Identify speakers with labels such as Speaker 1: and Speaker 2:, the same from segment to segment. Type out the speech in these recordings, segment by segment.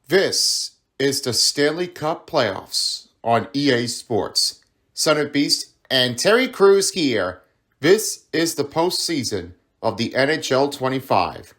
Speaker 1: This is the Stanley Cup playoffs on EA Sports. Son of Beast and Terry Crews here. This is the postseason of the NHL 25.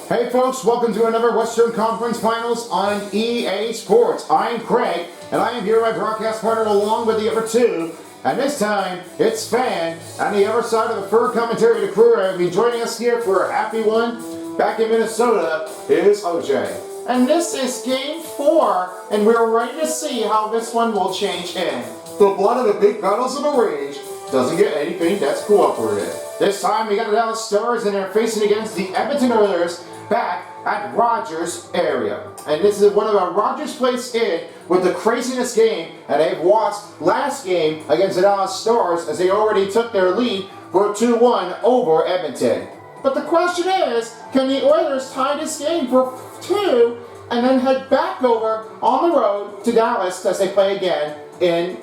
Speaker 1: Hey folks, welcome to another Western Conference Finals on EA Sports. I'm Craig, and I am here with my broadcast partner along with the other two. And this time, it's Fan, on the other side of the fur commentary to crew. I'll be joining us here for a happy one. Back in Minnesota is OJ. And this is Game 4, and we're ready to see how this one will change in. The blood of the big battles of the rage doesn't get anything that's cooperative. This time, we got the Dallas Stars, and they're facing against the Edmonton Oilers back at Rogers area. And this is one of our Rogers Place in with the craziness game, and they've watched last game against the Dallas Stars as they already took their lead for 2-1 over Edmonton. But the question is, can the Oilers tie this game for 2 and then head back over on the road to Dallas as they play again in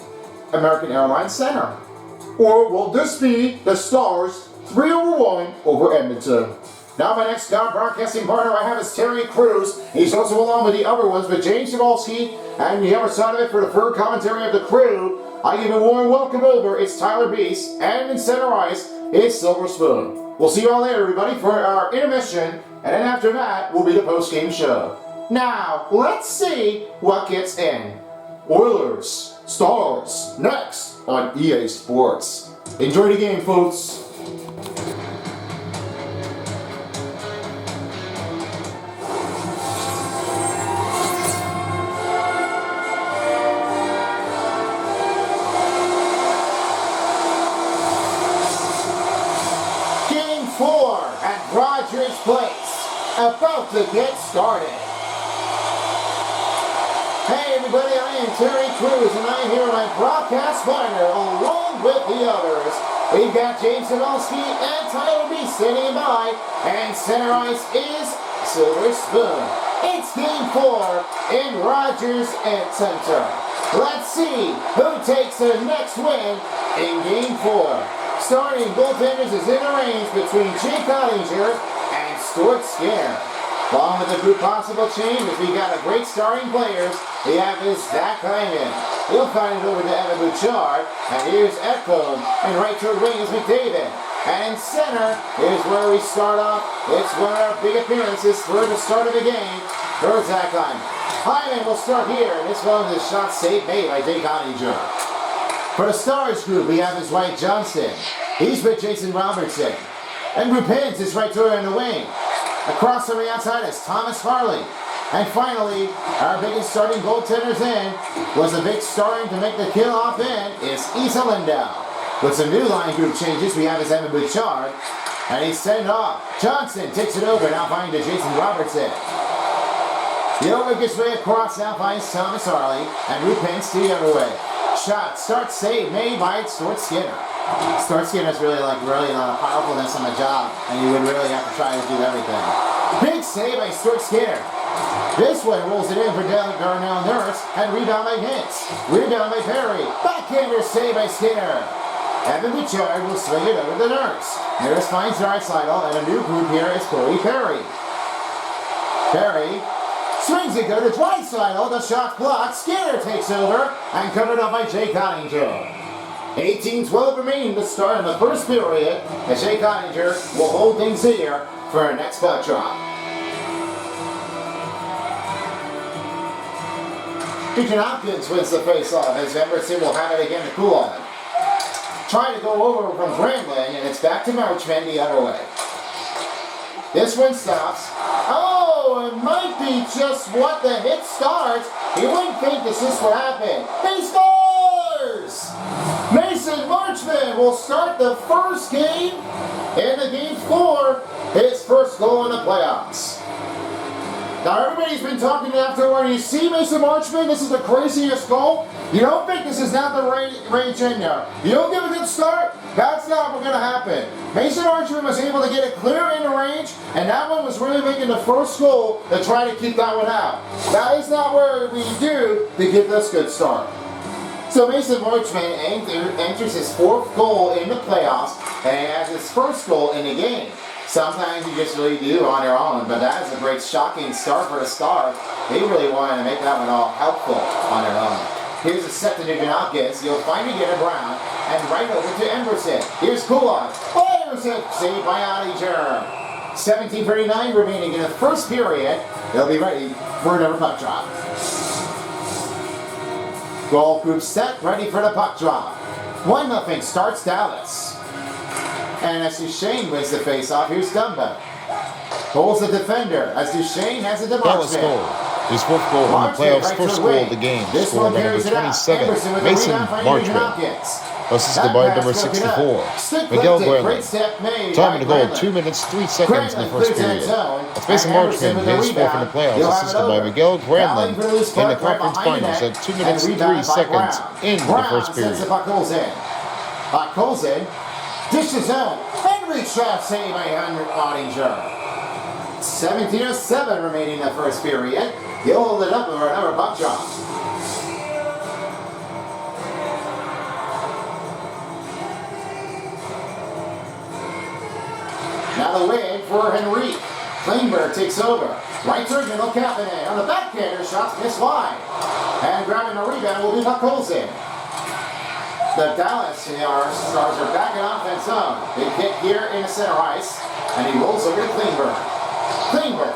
Speaker 1: American Airlines Center? Or will this be the Stars 3-1 over Edmonton? Now my next broadcasting partner I have is Terry Crews. He's also along with the other ones, but James Cebulski, and the other side of it for the third commentary of the crew. I give a warm welcome over. It's Tyler Beast, and in center ice, it's Silver Spoon. We'll see you all later, everybody, for our intermission, and then after that will be the post-game show. Now, let's see what gets in. Oilers, Stars, next on EA Sports. Enjoy the game, folks. Rogers Place, about to get started. Hey everybody, I am Terry Crews, and I am here with my broadcast partner along with the others. We've got James Cebulski and Tyler B standing by, and center ice is Silver Spoon. It's Game 4 in Rogers Center. Let's see who takes the next win in Game 4. Starting goaltenders is in a range between Jake Ottinger and Stuart Skinner. Along with the group possible changes, we got a great starting players. We have is Zach Hyman. He'll find it over to Evan Bouchard. And here's Ekholm. And right to the wing is McDavid. And in center is where we start off. It's one of our big appearances for the start of the game for Zach Hyman. Hyman will start here. And this one is a shot save made by Jake Ottinger. For the Stars group, we have his White Johnston. He's with Jason Robertson. And Rupins is right to her in the wing. Across on the outside is Thomas Harley. And finally, our biggest starting goaltenders in was the big starting to make the kill off in is Isa Lindau. With some new line group changes, we have his Evan Bouchard. And he's sent off. Johnson takes it over, now finding to Jason Robertson. The over gets way across, now finds Thomas Harley. And Rupins to the other way. Shot, start save made by Stuart Skinner. Stuart Skinner's really not a powerfulness on the job, and you would really have to try to do everything. Big save by Stuart Skinner. This one rolls it in for Darnell Nurse, and rebound by Hintz. Rebound by Perry. Backhander save by Skinner. Evan Bouchard will swing it over to Nurse. Nurse finds Draisaitl, and a new group here is Corey Perry. Perry swings it good to Draisaitl, the shot blocked, Skinner takes over, and covered up by Jake Ottinger. 18-12 remaining to start in the first period, and Jake Ottinger will hold things here for our next puck drop. Nugent Hopkins wins the face-off as Emerson will have it again to cool on. Trying to go over from Grambling, and it's back to Marchman the other way. This one stops. Oh, it might be just what the hit starts. You wouldn't think this is what happened. He scores! Mason Marchman will start the first game in the Game 4, his first goal in the playoffs. Now everybody's been talking afterward. You see Mason Marchman, this is the craziest goal. You don't think this is not the range in there. You don't give a good start, that's not what's going to happen. Mason Marchman was able to get it clear in the range, and that one was really making the first goal to try to keep that one out. That is not what we do to get this good start. So Mason Marchman enters his 4th goal in the playoffs and has his 1st goal in the game. Sometimes you just really do on your own, but that is a great shocking start for the Stars. They really wanted to make that one all helpful on their own. Here's a set to Nugent Hopkins. You'll find again Brown and right over to Emberson. Here's Kulak. Emberson saved by Ottinger. 17:39 remaining in the 1st period. They'll be ready for another puck drop. Goal group set, ready for the puck drop. 1-0 starts Dallas. And as Duchesne wins the face-off, here's Dumba. Holds the defender as Duchesne has it to Marchman.
Speaker 2: Dallas goal. His 4th goal in the playoffs, 1st goal of the game.
Speaker 1: This
Speaker 2: Scored
Speaker 1: one
Speaker 2: by
Speaker 1: carries
Speaker 2: number
Speaker 1: it out.
Speaker 2: 27,
Speaker 1: Emerson with the
Speaker 2: Mason
Speaker 1: rebound finding Nugent
Speaker 2: Marchman.
Speaker 1: Hopkins.
Speaker 2: Assisted by number 64, Miguel Granlund. Time of the goal, 2 minutes, 3 seconds in the 1st period. That's Mason Marchman, his 4th in the playoffs, assisted by Miguel Granlund in the conference finals at 2 minutes, 3 seconds in the 1st period.
Speaker 1: Puck goes in, dishes out, and reach shot saved by Ottinger. 17:07 remaining in the 1st period. He'll hold it up for another puck drop. Now the win for Henry. Klingberg takes over. Right to middle, Kapanen. On the backhander, shots missed wide. And grabbing the rebound will be Puck Colson. The Dallas Stars are back in offense zone. Big hit here in the center ice. And he rolls over to Klingberg. Klingberg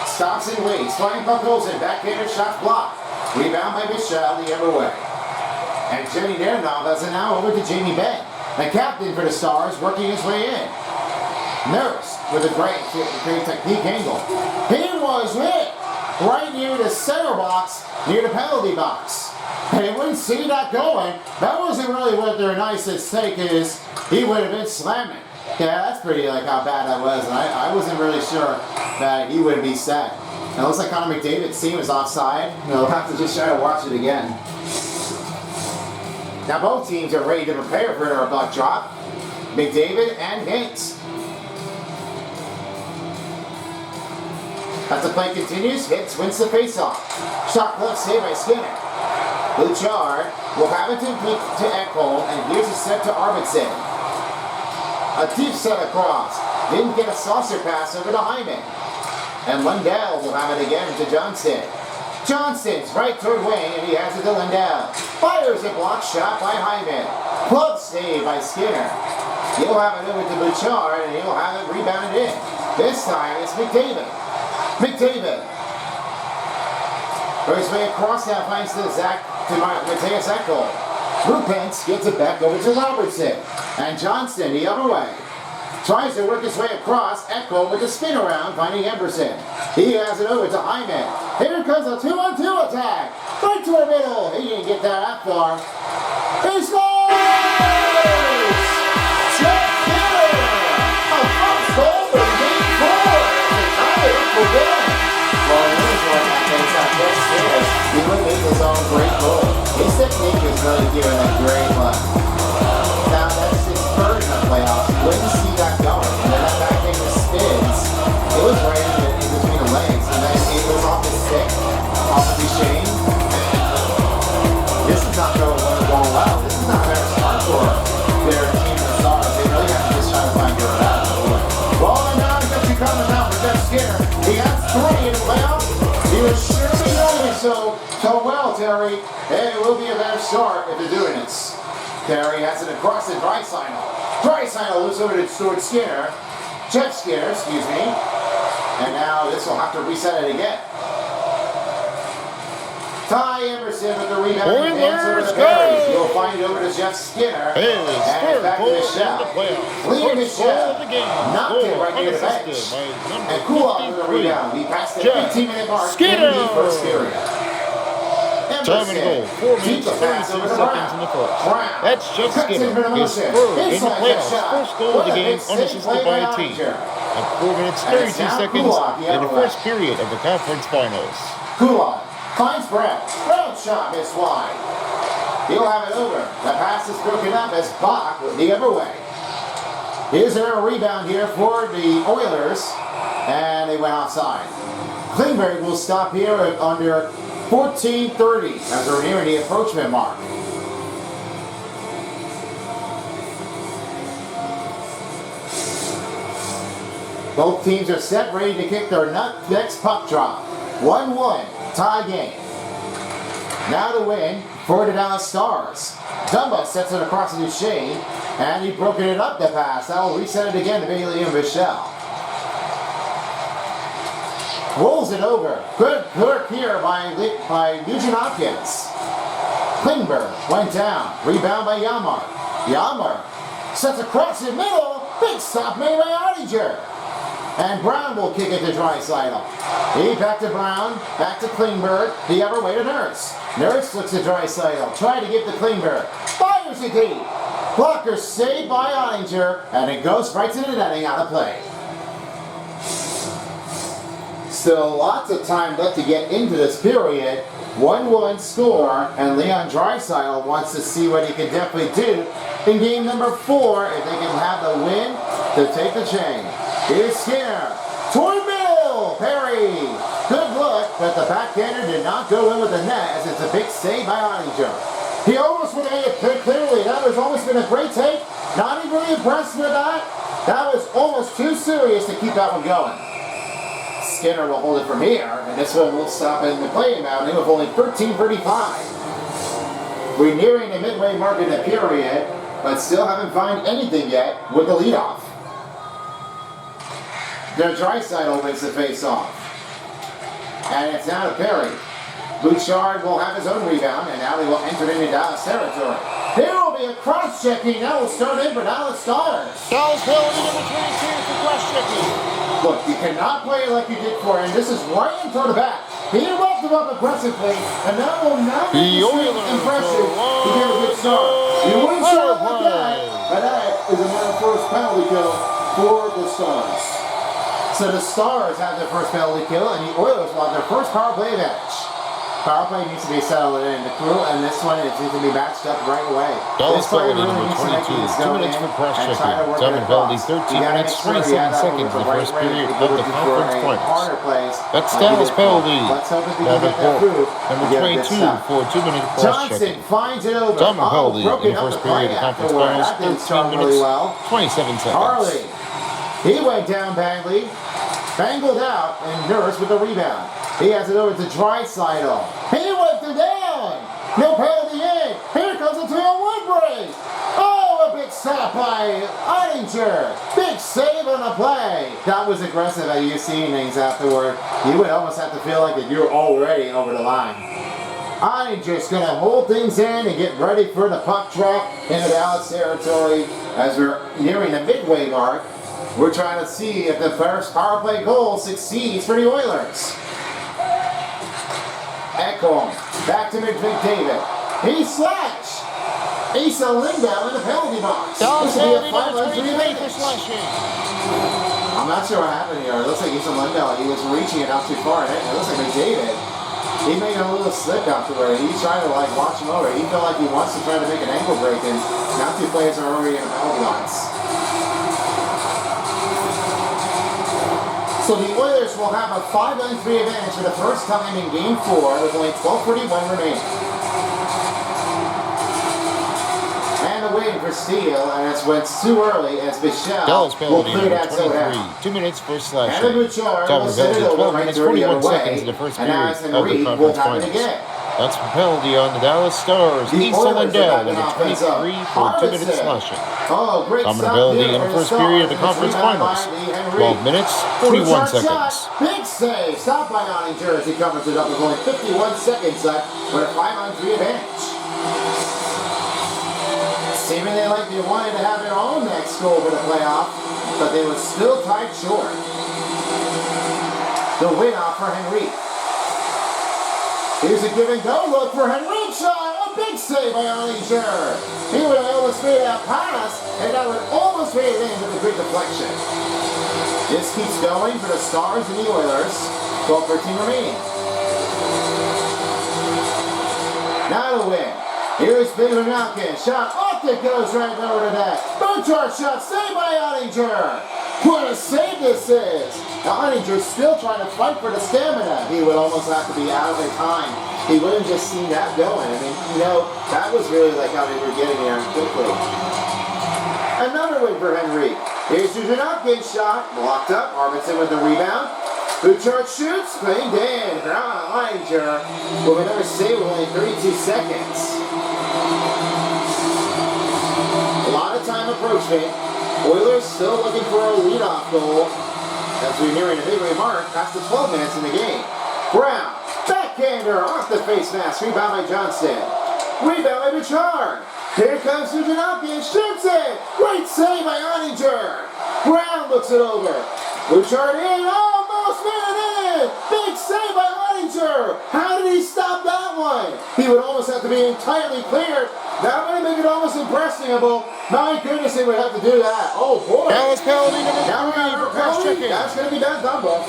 Speaker 1: stops and waits. Flying Puck Colson. Backhander shot blocked. Rebound by Michel the other way. And Jenny Darenov has it now over to Jamie Benn. The captain for the Stars working his way in. Nurse with a great technique angle. He was hit right near the center box, near the penalty box. And he wouldn't see that going. That wasn't really what their nicest take is. He would have been slamming. Yeah, that's pretty like how bad that was. And I wasn't really sure that he would be set. And it looks like Connor McDavid's team is offside. They'll have to just try to watch it again. Now both teams are ready to prepare for their puck drop. McDavid and Hintz. As the play continues, Hintz wins the faceoff. Shot clock saved by Skinner. Bouchard will have it to Ekholm, and here's a set to Arvidsson. A deep set across. Didn't get a saucer pass over to Hyman. And Lundell will have it again to Johnston. Johnston's right toward wing, and he has it to Lundell. Fires a block shot by Hyman. Club save by Skinner. He'll have it over to Bouchard, and he'll have it rebounded in. This time it's McDavid. McDavid. Goes way across now, finds to Matthias Ekholm. Rupens gets it back over to Robertson. And Johnston the other way. Tries to work his way across. Ekholm with a spin around, finding Emberson. He has it over to Hyman. Here comes a 2-on-2 attack. Right to the middle. He didn't get that far. He scores! Jeff Taylor! A first goal for Game 4. They tie it up for one. Well, here's what happens at this stairs. He would make his own great goal. His technique is really giving a great look. Now that's his 3rd in the playoffs. You wouldn't see that going. And then that backhander spins. It was right in between the legs. And then it was off his stick, off of Duchesne. This is not going well. This is not a better start for their team of Stars. They really have to just try to find your path. Well, and now he gets you coming out for Jeff Skinner. He has 3 in the playoffs. He was sure to be doing so well, Terry. It will be a better start if they're doing this. Terry has it across to Draisaitl. Draisaitl looks over to Stuart Skinner. Jeff Skinner, excuse me. And now this will have to reset it again. Ty Emerson with the rebound.
Speaker 2: Oilers go!
Speaker 1: You'll find it over to Jeff Skinner.
Speaker 2: And
Speaker 1: back to Michel. Clear Michel. Knocked it right near the bench. And Kulak with the rebound. We passed the 15-minute mark in the first period.
Speaker 2: Time and goal, 4 minutes, 32 seconds in the first. That's Jeff Skinner, his 3rd in the playoffs, 1st goal of the game, unassisted by a team. At 4 minutes, 32 seconds in the first period of the conference finals.
Speaker 1: Kulak finds Brown. Brown shot missed wide. He'll have it over. The pass is broken up as Bach the other way. Is there a rebound here for the Oilers? And they went outside. Klingberg will stop here under 14:30 as we're nearing the approachment mark. Both teams are set, ready to kick their next puck drop. 1-1, tie game. Now to win for the Dallas Stars. Dumba sets it across to Duchesne, and he broken it up the pass. That will reset it again to Bailey and Michelle. Rolls it over. Good work here by Nugent Hopkins. Klingberg went down. Rebound by Yamar. Yamar sets across the middle. Big stop made by Ottinger. And Brown will kick it to Draisaitl. He back to Brown. Back to Klingberg. The other way to Nurse. Nurse looks at Draisaitl. Trying to give to Klingberg. Fires it deep. Blocker saved by Ottinger. And it goes right to the netting out of play. Still lots of time left to get into this period. 1-1 score, and Leon Draisaitl wants to see what he can definitely do in game number 4 if they can have the win to take the chain. Here's Skinner. Toward middle. Perry. Good look, but the backhander did not go in with the net as it's a big save by Ottinger. He almost would have hit it clearly. That has almost been a great take. Not even really impressed with that. That was almost too serious to keep that one going. Skinner will hold it from here, and this one will stop in the playing mountain with only 13:35. We're nearing the midway mark in the period, but still haven't found anything yet with the leadoff. The Draisaitl wins the face-off. And it's now to Perry. Bouchard will have his own rebound, and now he will enter into Dallas territory. There will be a cross-checking. That will start in for Dallas Stars.
Speaker 2: Dallas penalty number 22 for cross-checking.
Speaker 1: Look, you cannot play like you did for him. This is right in toward the back. He rolled him up aggressively, and that will not make the impressive to get a good start. You wouldn't start like that, but that is another first penalty kill for the Stars. So the Stars have their first penalty kill, and the Oilers will have their first power play advantage. Power play needs to be settled in the crew, and this one it needs to be matched up right away.
Speaker 2: Dallas penalty number 22, 2 minutes for cross-checking. Time penalty 13 minutes, 27 seconds in the first period of the conference finals. That's Dallas penalty number 22 for 2 minutes cross-checking.
Speaker 1: Finds it over.
Speaker 2: Time penalty in the first period of the conference finals, 13 minutes, 27 seconds.
Speaker 1: Harley, he went down badly, bangled out, and Nurse with the rebound. He has it over to Draisaitl. He whipped it down. No penalty in. Here comes a 2-on-1 break. Oh, a big stop by Ottinger. Big save on the play. That was aggressive at you seeing things afterward. You would almost have to feel like that you're already over the line. Ottinger's going to hold things in and get ready for the puck drop into Dallas territory as we're nearing the midway mark. We're trying to see if the first power play goal succeeds for the Oilers. Ekholm, back to McDavid. He slashed. Asa Lindell in the penalty box. This will be a 5-on-3 advantage. I'm not sure what happened here. It looks like Asa Lindell, he was reaching it out too far. It looks like McDavid, he made a little slip afterward. He's trying to watch him over. He felt like he wants to try to make an ankle break, and now 2 players are already in the penalty box. So the Oilers will have a 5-on-3 advantage for the first time in Game 4 with only 12:41 remaining. And the waiting for steal, and it's went too early as Michelle will clear that so down.
Speaker 2: 2 minutes for slashing.
Speaker 1: And the Bouchard will set it over
Speaker 2: 12 minutes, 41 seconds in the first period of the conference finals. That's a penalty on the Dallas Stars. Asa Lindell, number 23, for 2 minutes slashing.
Speaker 1: Oh, great
Speaker 2: Common penalty in the first period of the conference finals. 12 minutes, 41 seconds.
Speaker 1: Big save. Stopped by Ottinger as he covers it up with only 51 seconds left with a 5-on-3 advantage. Seemingly like they wanted to have their own next goal for the playoff, but they were still tied short. The win-off for Henry. Here's a give-and-go look for Henry. Shot. A big save by Ottinger. He would have almost made that pass, and that would almost made it in with a great deflection. This keeps going for the Stars and the Oilers. 12:13 remaining. Now to win. Here's Benjamin Malkin. Shot off it goes right over the net. Bouchard shot saved by Ottinger. What a save this is. Now Ottinger's still trying to fight for the stamina. He would almost have to be out of the time. He wouldn't just seen that going. I mean, that was really like how they were getting there quickly. Another win for Henry. Here's your Hopkins shot. Blocked up. Arvidsson with the rebound. Bouchard shoots. Playing in. Reininger with another save with only 32 seconds. A lot of time approaching. Oilers still looking for a leadoff goal as we're nearing the midway mark past the 12 minutes in the game. Brown, backhander off the face mask. Rebound by Johnston. Rebound by Bouchard. Here comes Nugent Hopkins. Shoots it. Great save by Reininger. Brown looks it over. Bouchard in. Almost made it in. Big save by Reininger. How did he stop that one? He would almost have to be entirely cleared. That would make it almost impressionable. My goodness, they would have to do that. Oh boy.
Speaker 2: Dallas penalty number 3 for cross-checking.
Speaker 1: That's going to be bad Dumbo.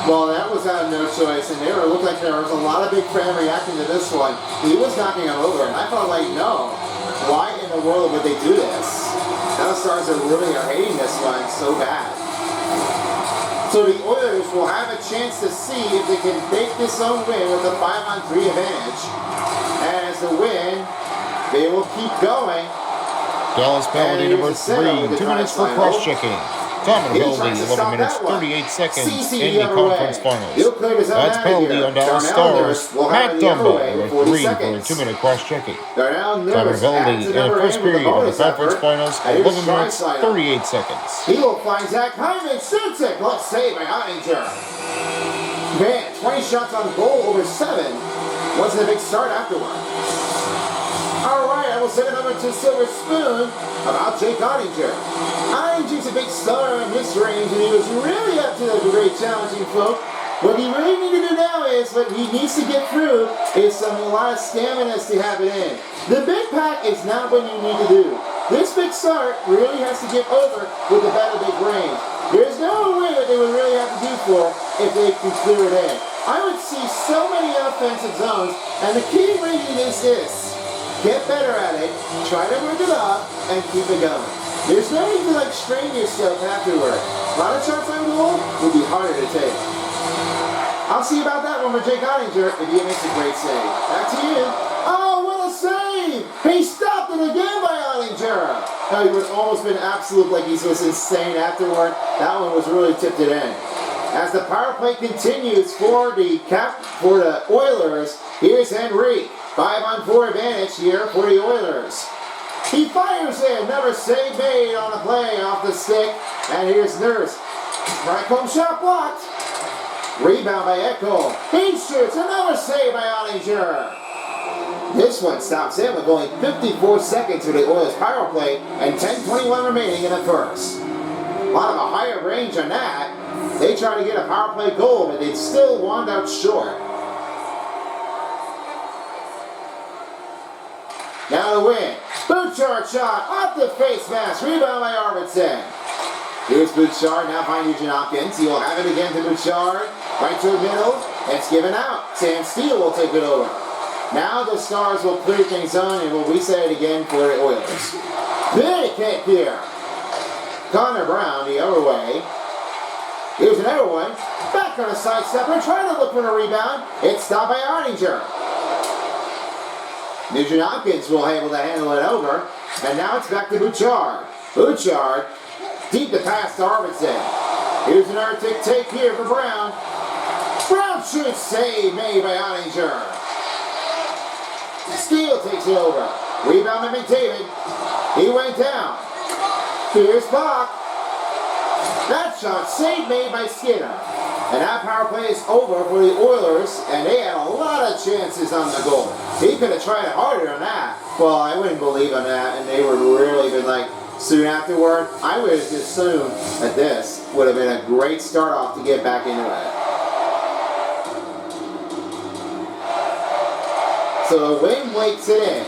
Speaker 1: Well, that was out of no choice, and it looked like there was a lot of big fan reacting to this one. He was knocking him over, and I thought, like, no. Why in the world would they do this? Now the Stars are really hating this one so bad. So the Oilers will have a chance to see if they can make this own win with a 5-on-3 advantage. And as the win, they will keep going.
Speaker 2: Dallas penalty number 3, 2 minutes for cross-checking. Dominant penalty, 11 minutes, 38 seconds in the conference finals. That's penalty on Dallas Stars. Matt Dumbo, number 3 for a 2-minute cross-checking. Dominant penalty in the first period of the conference finals, 11 minutes, 38 seconds.
Speaker 1: He will find Zach Hyman, shoots it. Glove save by Heininger. Man, 20 shots on goal over 7. Wasn't a big start afterward. All right, I will send it over to Silver Spoon about Jake Heininger. Heininger's a big star in this range, and he was really up to the great challenging folk. What he really needs to do now is, what he needs to get through is a lot of stamina to have it in. The big pack is not what you need to do. This big start really has to get over with the better big range. There's no way that they would really have to do for if they can clear it in. I would see so many offensive zones, and the key ingredient is this. Get better at it, try to work it up, and keep it going. There's no need to strain yourself afterward. A lot of shots on goal will be harder to take. I'll see about that one for Jake Heininger if he makes a great save. Back to you. Oh, what a save! He stopped it again by Heininger. Oh, he was almost been absolute, like he was insane afterward. That one was really tipped it in. As the power play continues for the Oilers, here's Henry. 5-on-4 advantage here for the Oilers. He fires in, another save made on the play off the stick. And here's Nurse. Right home shot blocked. Rebound by Echo. He shoots, another save by Heininger. This one stops in with only 54 seconds for the Oilers power play and 10:21 remaining in the first. A lot of a higher range on that. They tried to get a power play goal, but they still wound out short. Now the win. Bouchard shot off the face mask. Rebound by Arvidsson. Here's Bouchard. Now find Nugent Hopkins. He will have it again to Bouchard. Right to the middle. It's given out. Sam Steele will take it over. Now the Stars will clear things on and will reset it again for the Oilers. Big hit here. Connor Brown the other way. Here's another one. Back on a sidestepper. Trying to look for a rebound. It's stopped by Heininger. Nugent Hopkins will be able to handle it over. And now it's back to Bouchard. Bouchard, deep to pass to Arvidsson. Here's another take here for Brown. Brown shoots, save made by Heininger. Steele takes it over. Rebound by McDavid. He went down. Here's Bach. That shot, save made by Skinner. And that power play is over for the Oilers, and they had a lot of chances on the goal. He could have tried harder on that. Well, I wouldn't believe on that, and they would really been soon afterward. I would have assumed that this would have been a great start off to get back into it. So the wing wakes it in.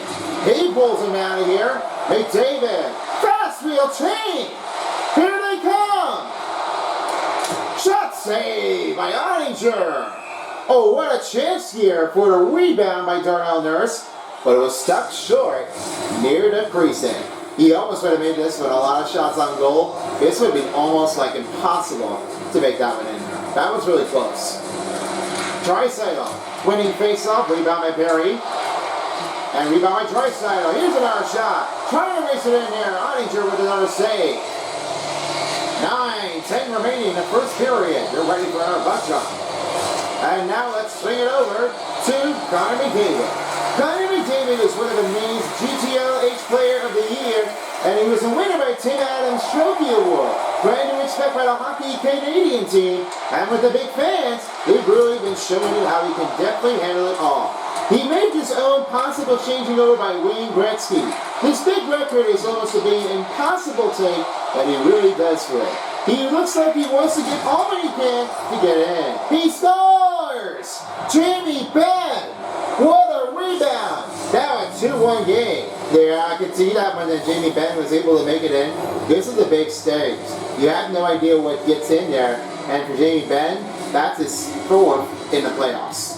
Speaker 1: He pulls him out of here. McDavid, fast wheel chain. Here they come. Shot save by Heininger. Oh, what a chance here for the rebound by Darnell Nurse, but it was stuck short near the creasing. He almost would have made this with a lot of shots on goal. This would have been almost impossible to make that one in. That was really close. Draisaitl, winning face-off, rebound by Perry. And rebound by Draisaitl. Here's another shot. Trying to race it in there. Heininger with another save. 9-10 remaining in the first period. They're ready for our butt shot. And now let's swing it over to Connor McDavid. Connor McDavid is one of the named GTLH Player of the Year, and he was a winner by Tim Adams Trophy Award. Brand new respect by the Hockey Canadian team, and with the big fans, they've really been showing you how he can definitely handle it all. He made his own possible changing over by Wayne Gretzky. This big record is almost to be an impossible take, but he really does for it. He looks like he wants to get all that he can to get in. He scores! Jamie Benn! What a rebound! Now a 2-1 game. There, I could see that when Jamie Benn was able to make it in. This is a big stakes. You have no idea what gets in there. And for Jamie Benn, that's his 4th in the playoffs.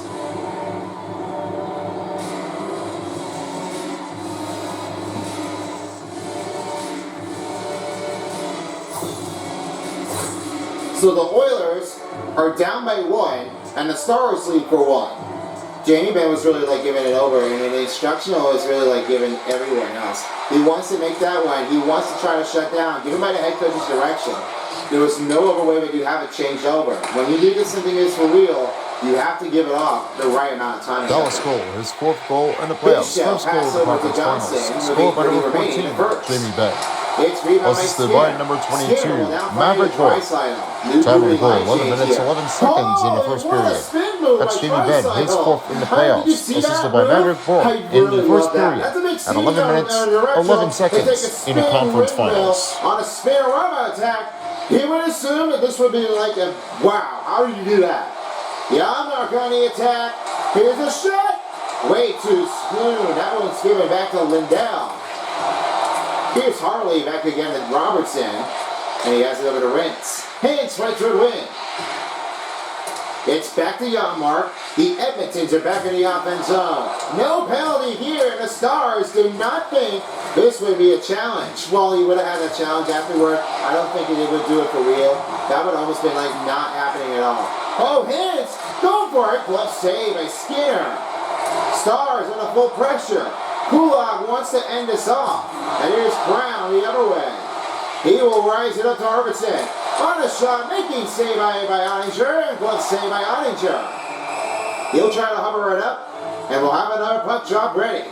Speaker 1: So the Oilers are down by 1, and the Stars lead for 1. Jamie Benn was really like giving it over, and the instructional is really like giving everyone else. He wants to make that one. He wants to try to shut down, given by the head coach's direction. There was no other way but you have it changed over. When you do this something is for real, you have to give it off the right amount of time.
Speaker 2: Dallas goal, his 4th goal in the playoffs. First goal of the conference finals. Scored by number 14, Jamie Benn. Assisted by number 22, Maverick Goal. Time of the goal, 11 minutes, 11 seconds in the first period. That's Jamie Benn, his 4th in the playoffs. Assisted by Maverick Goal in the first period. At 11 minutes, 11 seconds in the conference finals.
Speaker 1: On a spare run attack, he would assume that this would be like a, wow, how did you do that? Yarmark on the attack. Here's a shot. Way too soon. That one's given back to Lindell. Here's Harley back again with Robertson. And he has it over to Rentz. Hands right to win. It's back to Yarmark. The Edmontons are back in the offense zone. No penalty here, and the Stars do not think this would be a challenge. Well, he would have had a challenge afterward. I don't think they would do it for real. That would almost been like not happening at all. Oh, hands! Go for it! Glove save by Skinner. Stars under full pressure. Kulak wants to end this off. And here's Brown the other way. He will rise it up to Robertson. On a shot, making save by Ottinger, and glove save by Ottinger. He'll try to hover it up, and we'll have another puck drop ready.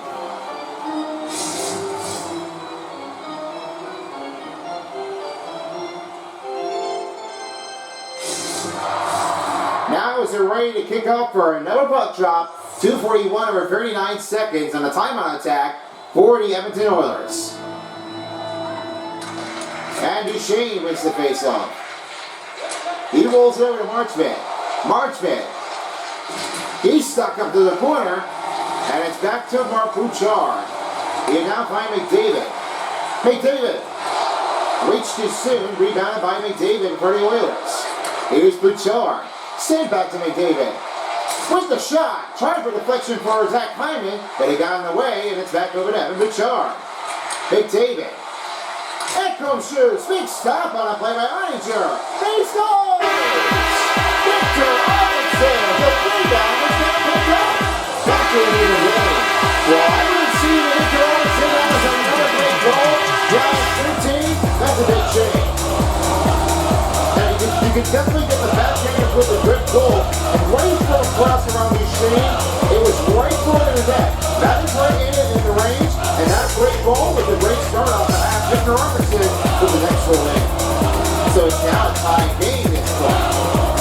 Speaker 1: Now is it ready to kick off for another puck drop. 2:41 over 39 seconds on the timeout attack for the Edmonton Oilers. And Duchesne wins the face-off. He rolls it over to Marchment. Marchment. He's stuck up to the corner, and it's back to Mark Bouchard. He now find McDavid. McDavid. Reached too soon, rebounded by McDavid for the Oilers. Here's Bouchard. Sent back to McDavid. With the shot, tried for deflection for Zach Hyman, but he got in the way, and it's back over to Evan Bouchard. McDavid. Ekholm shoots. Big stop on a play by Ottinger. He scores! Victor Ottinger. The rebound was not picked up. Doctor in the game. Well, I would see Victor Ottinger as another great goal. Down 13. That's a big change. Now, you can definitely get the back hand with a good goal. And right for the cross around the screen, it was right for the net. That is right in the range, and that great goal with a great start off the half. Victor Robertson with the next one in. So it's now a tie game this point.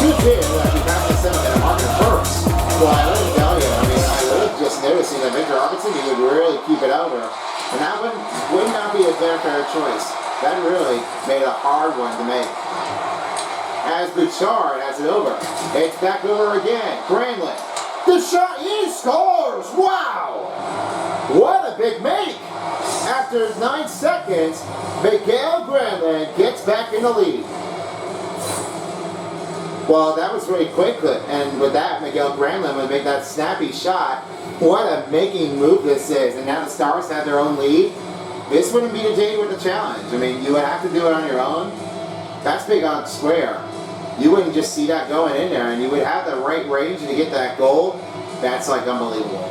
Speaker 1: 2-2, we back to 7 and a market first. Well, I let me tell you, I mean, I would have just noticing that Victor Robertson, he would really keep it over. And that one would not be a fair choice. That really made a hard one to make. As Bouchard has it over. It's back over again. Granlund. The shot, he scores! Wow! What a big make! After 9 seconds, Miguel Granlund gets back in the lead. Well, that was very quick, and with that, Miguel Granlund would make that snappy shot. What a making move this is, and now the Stars have their own lead. This wouldn't be a day with a challenge. I mean, you would have to do it on your own. That's big on square. You wouldn't just see that going in there, and you would have the right range to get that goal. That's like unbelievable.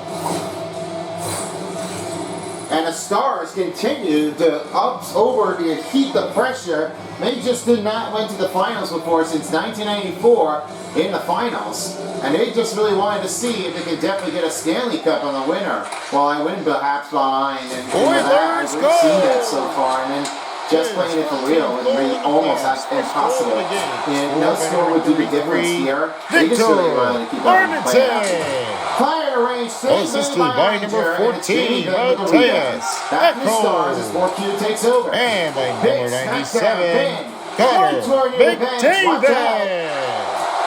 Speaker 1: And And the Stars continue to heat the pressure. They just did not went to the finals before since 1994 in the finals. And they just really wanted to see if they could definitely get a Stanley Cup on the winner. Well, I win perhaps behind. And I've seen that so far. And then just playing it for real would be almost impossible. And no score would do the difference here. They just really wanted to keep on playing. Fire range,
Speaker 2: assisted by number 14, Mateus.
Speaker 1: Back to the Stars as 4Q takes over.
Speaker 2: And by number 97, Connor McDavid.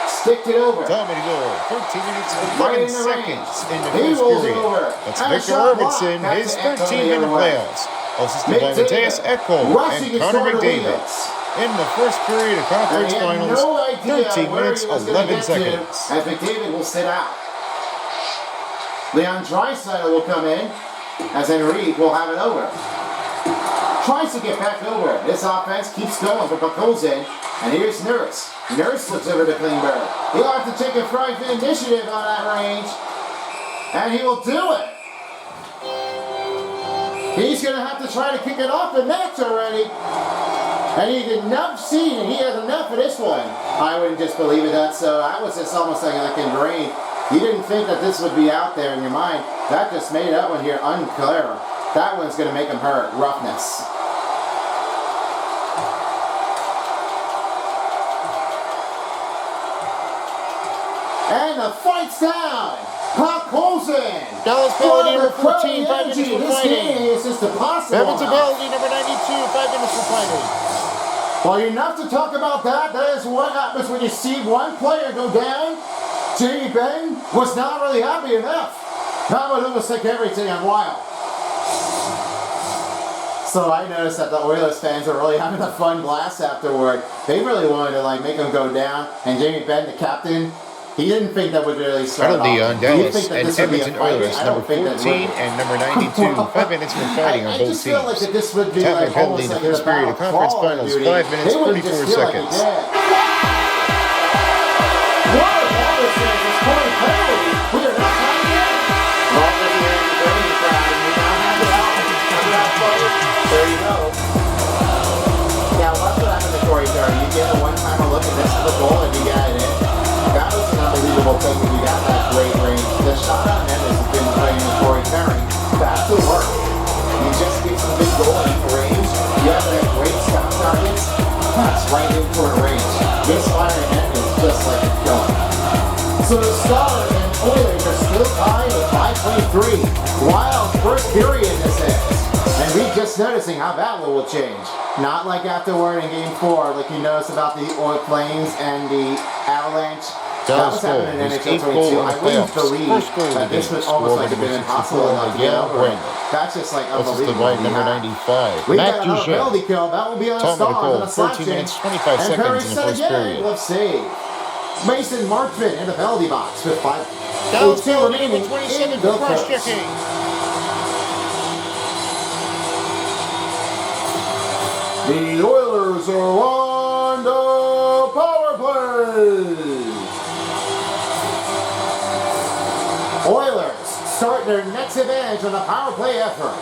Speaker 1: Sticked it over.
Speaker 2: Dominant goal, 13 minutes and 11 seconds in the first period. That's Victor Arvidsson, his 13th in the playoffs. Assisted by Mateus Ekholm and Connor McDavid. In the first period of conference finals, 13 minutes, 11 seconds.
Speaker 1: As McDavid will sit out. Leon Draisaitl will come in as Enrique will have it over. Tries to get back over. This offense keeps going for Bakozin. And here's Nurse. Nurse looks over to Klingberg. He'll have to take a front initiative on that range. And he will do it. He's going to have to try to kick it off the net already. And he did enough seed, and he has enough for this one. I wouldn't just believe it. That was just almost like ingrained. You didn't think that this would be out there in your mind. That just made that one here unclear. That one's going to make him hurt. Roughness. And the fight's down. Bakozin.
Speaker 2: Dallas Penalty number 14, 5 minutes for
Speaker 1: this
Speaker 2: fighting.
Speaker 1: game is just impossible.
Speaker 2: Evans Penalty number 92, 5 minutes for fighting.
Speaker 1: Well, enough to talk about that. That is what happens when you see one player go down. Jamie Benn was not really happy enough. That would almost take everything on Wild. So I noticed that the Oilers fans are really having a fun blast afterward. They really wanted to make him go down. And Jamie Benn, the captain, he didn't think that would really start off.
Speaker 2: Penalty on Dallas and Edmonton Oilers, number 14 and number 92. 5 minutes for fighting on both teams.
Speaker 1: Feel like that this would be
Speaker 2: Tapping penalty in the first period of conference finals, 5 minutes, 34 seconds.
Speaker 1: There you go. Now, watch what happened to Corey Terry. You get a one-timer look at this is the goal and you got it in. That was an unbelievable thing when you got that great range. The shot on net has been playing with Corey Terry. That's the work. You just get some big goal in range. You have that great stop targets. That's right in for a range. This fire net is just like a killer. So the Stars and Oilers are still tied at 5.3. Wild first period this is. And we're just noticing how that will change. Not like afterward in Game 4, like you noticed about the Oil Flames and the Avalanche. That was happening in NHL 22. I wouldn't believe that this would almost like have been impossible enough to get over. That's just like unbelievable.
Speaker 2: Number 95.
Speaker 1: We got another penalty kill. That will be on the Stars on a slap
Speaker 2: 14 minutes, 25 seconds in the first period.
Speaker 1: Let's save. Mason Marchment in the penalty box with 5.
Speaker 2: Dallas remaining 27 for cross-checking.
Speaker 1: The Oilers are on the power play. Oilers start their next advantage on the power play effort.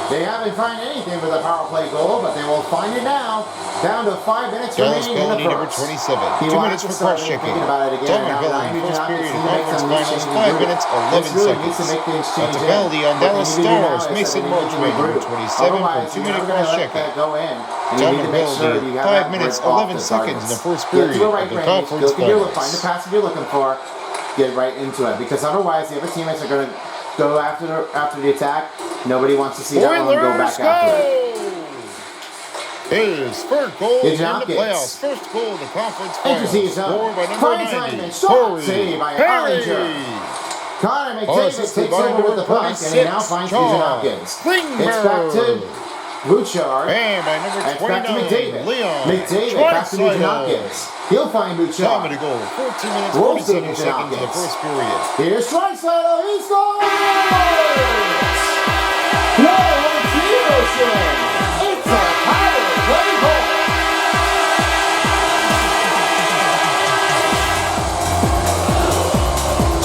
Speaker 1: They haven't found anything with a power play goal, but they will find it now. Down to 5 minutes remaining in the first.
Speaker 2: Number 27. 2 minutes for cross-checking. Dominant penalty, first period of conference finals, 5 minutes, 11 seconds. That's a penalty on Dallas Stars. Mason Marchment, number 27, for 2-minute cross-checking. Dominant penalty, 5 minutes, 11 seconds in the first period of the conference finals.
Speaker 1: Find the pass you're looking for. Get right into it, because otherwise the other teammates are going to go after the attack. Nobody wants to see that one go back after it.
Speaker 2: His first goal in the playoffs. First goal in the conference finals. Scored by number 90, Corey Perry.
Speaker 1: Connor McDavid takes over with the puck, and he now finds Nugent Hopkins. It's back to Bouchard.
Speaker 2: And by number 29, Leon
Speaker 1: McDavid back to Nugent Hopkins. He'll find Bouchard.
Speaker 2: Dominant goal, 14 minutes, 47 seconds in the first period.
Speaker 1: Here's Draisaitl, he scores! What a devotion! It's a power play goal!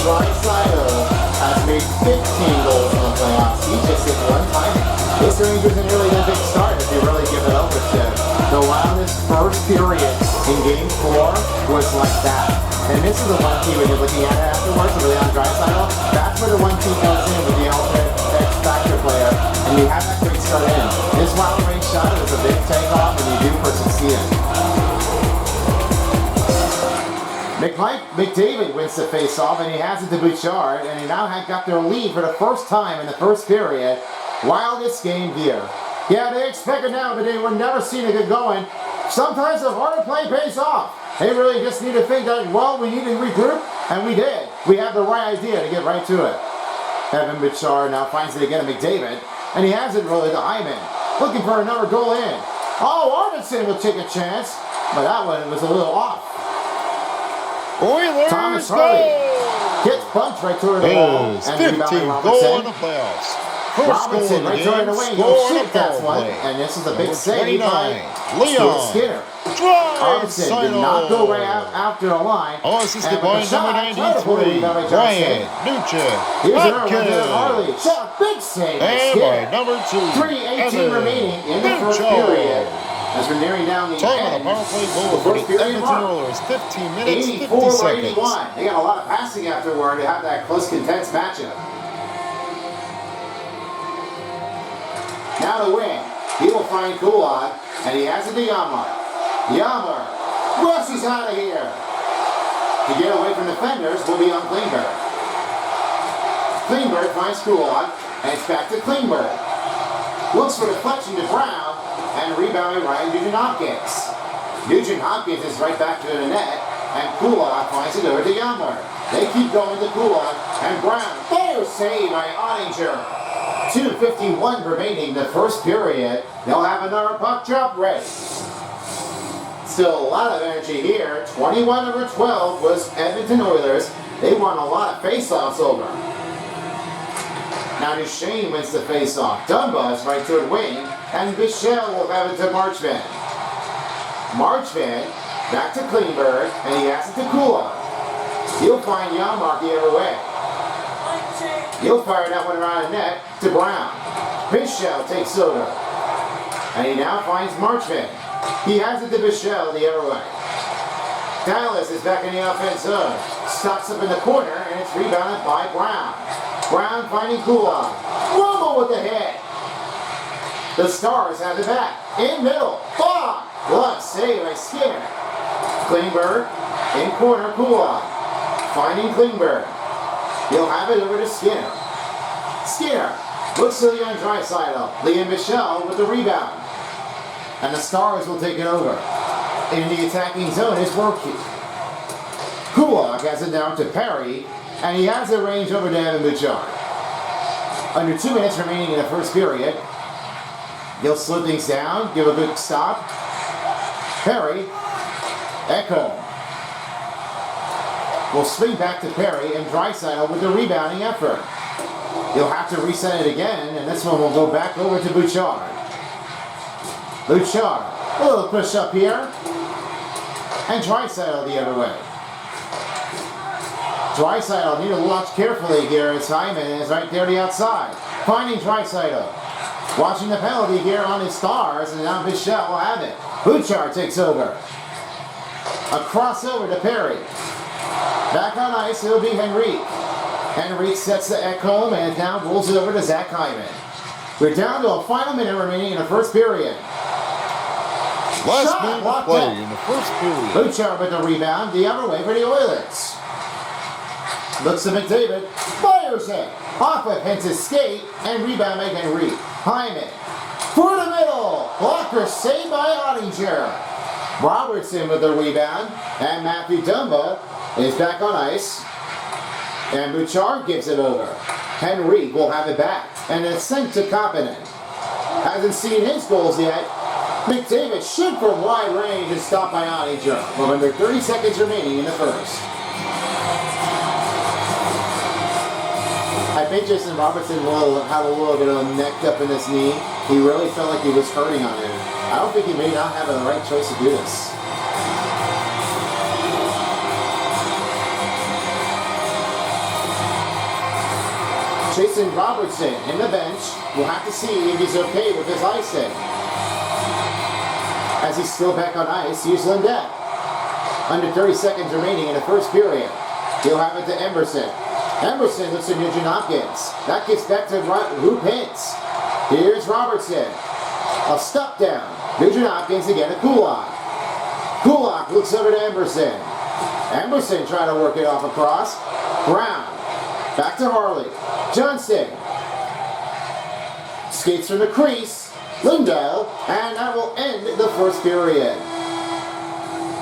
Speaker 1: Draisaitl has made 15 goals in the playoffs. He just hit one time. Coast Rangers and really a big start if you really give it over to the wildest first period in Game 4 was like that. And this is the one team when you're looking at it afterwards with Leon Draisaitl. That's where the one team goes in with the ultimate X-Factor player. And you have that great start in. This wild range shot is a big takeoff and you do for succeeding. McDavid wins the face-off and he has it to Bouchard. And he now had got their lead for the first time in the first period. Wildest game here. Yeah, they expect it now, but they were never seen it get going. Sometimes the harder play pays off. They really just need to think that, well, we need to regroup, and we did. We have the right idea to get right to it. Evan Bouchard now finds it again to McDavid, and he has it really to Hyman. Looking for another goal in. Oh, Arvidsson will take a chance, but that one was a little off.
Speaker 2: Oilers
Speaker 1: Thomas Harley gets bumped right toward the wall.
Speaker 2: And 15 goal in the playoffs.
Speaker 1: Robinson right toward the wing. He'll shoot that one. And this is a big save by Leon Skinner. Robinson did not go right out after the line.
Speaker 2: Oh, assisted by number 93, Brian Nuchin.
Speaker 1: Here's another Harley. Shot, big save.
Speaker 2: And by number 2,
Speaker 1: 3:18 remaining in the first period. As we're nearing down the
Speaker 2: time on the power play goal for the Edmonton Oilers. 15 minutes, 50 seconds.
Speaker 1: 81. They got a lot of passing afterward to have that close, intense matchup. Now the wing. He will find Kulak, and he has it to Yamar. Yamar rushes out of here. To get away from defenders will be on Klingberg. Klingberg finds Kulak, and it's back to Klingberg. Looks for deflection to Brown, and rebounding Ryan Nugent-Hopkins. Nugent-Hopkins is right back to the net, and Kulak finds it over to Yamar. They keep going to Kulak, and Brown. Better save by Ottinger. 2:51 remaining the first period. They'll have another puck drop ready. Still a lot of energy here. 21-12 was Edmonton Oilers. They won a lot of face-offs over. Now Duchesne wins the face-off. Dunbar's right to the wing, and Bichelle will have it to Marchment. Marchment back to Klingberg, and he has it to Kulak. He'll find Yamar the other way. He'll fire that one around the net to Brown. Bichelle takes over. And he now finds Marchment. He has it to Bichelle the other way. Dallas is back in the offense zone. Stops up in the corner, and it's rebounded by Brown. Brown finding Kulak. Rumble with the hit. The Stars have it back. In middle. Bob! Glove save by Skinner. Klingberg in corner. Kulak finding Klingberg. He'll have it over to Skinner. Skinner looks to Leon Draisaitl. Liam Bichelle with the rebound. And the Stars will take it over. In the attacking zone is Workey. Kulak has it down to Perry, and he has it range over to Evan Bouchard. Under 2 minutes remaining in the first period. He'll slow things down, give a good stop. Perry, Ekholm. Will swing back to Perry, and Draisaitl with the rebounding effort. He'll have to reset it again, and this one will go back over to Bouchard. Bouchard, a little push up here, and Draisaitl the other way. Draisaitl need to watch carefully here as Hyman is right there to the outside. Finding Draisaitl. Watching the penalty here on his Stars, and now Bichelle will have it. Bouchard takes over. A crossover to Perry. Back on ice, it'll be Henrique. Henrique sets the Ekholm and now rolls it over to Zach Hyman. We're down to a final minute remaining in the first period.
Speaker 2: Last minute of play in the first period.
Speaker 1: Bouchard with the rebound, the other way for the Oilers. Looks to McDavid, fires it. Off of Hence's skate, and rebound by Henrique. Hyman for the middle. Blocker saved by Ottinger. Robertson with the rebound, and Matthew Dumba is back on ice. And Bouchard gives it over. Henrique will have it back, and it's sent to Kapanen. Hasn't seen his goals yet. McDavid shoot from wide range and stopped by Ottinger. Well, under 30 seconds remaining in the first. I think Jason Robertson will have a little bit of a neck up in his knee. He really felt like he was hurting on it. I don't think he may not have the right choice to do this. Jason Robertson in the bench. We'll have to see if he's okay with his icing. As he's still back on ice, here's Lindette. Under 30 seconds remaining in the first period. He'll have it to Emerson. Emerson looks at Nugent Hopkins. That gets back to Hoop Hintz. Here's Robertson. A step down. Nugent Hopkins again to Kulak. Kulak looks over to Emerson. Emerson trying to work it off across. Brown. Back to Harley. Johnston. Skates from the crease. Lindell. And that will end the first period.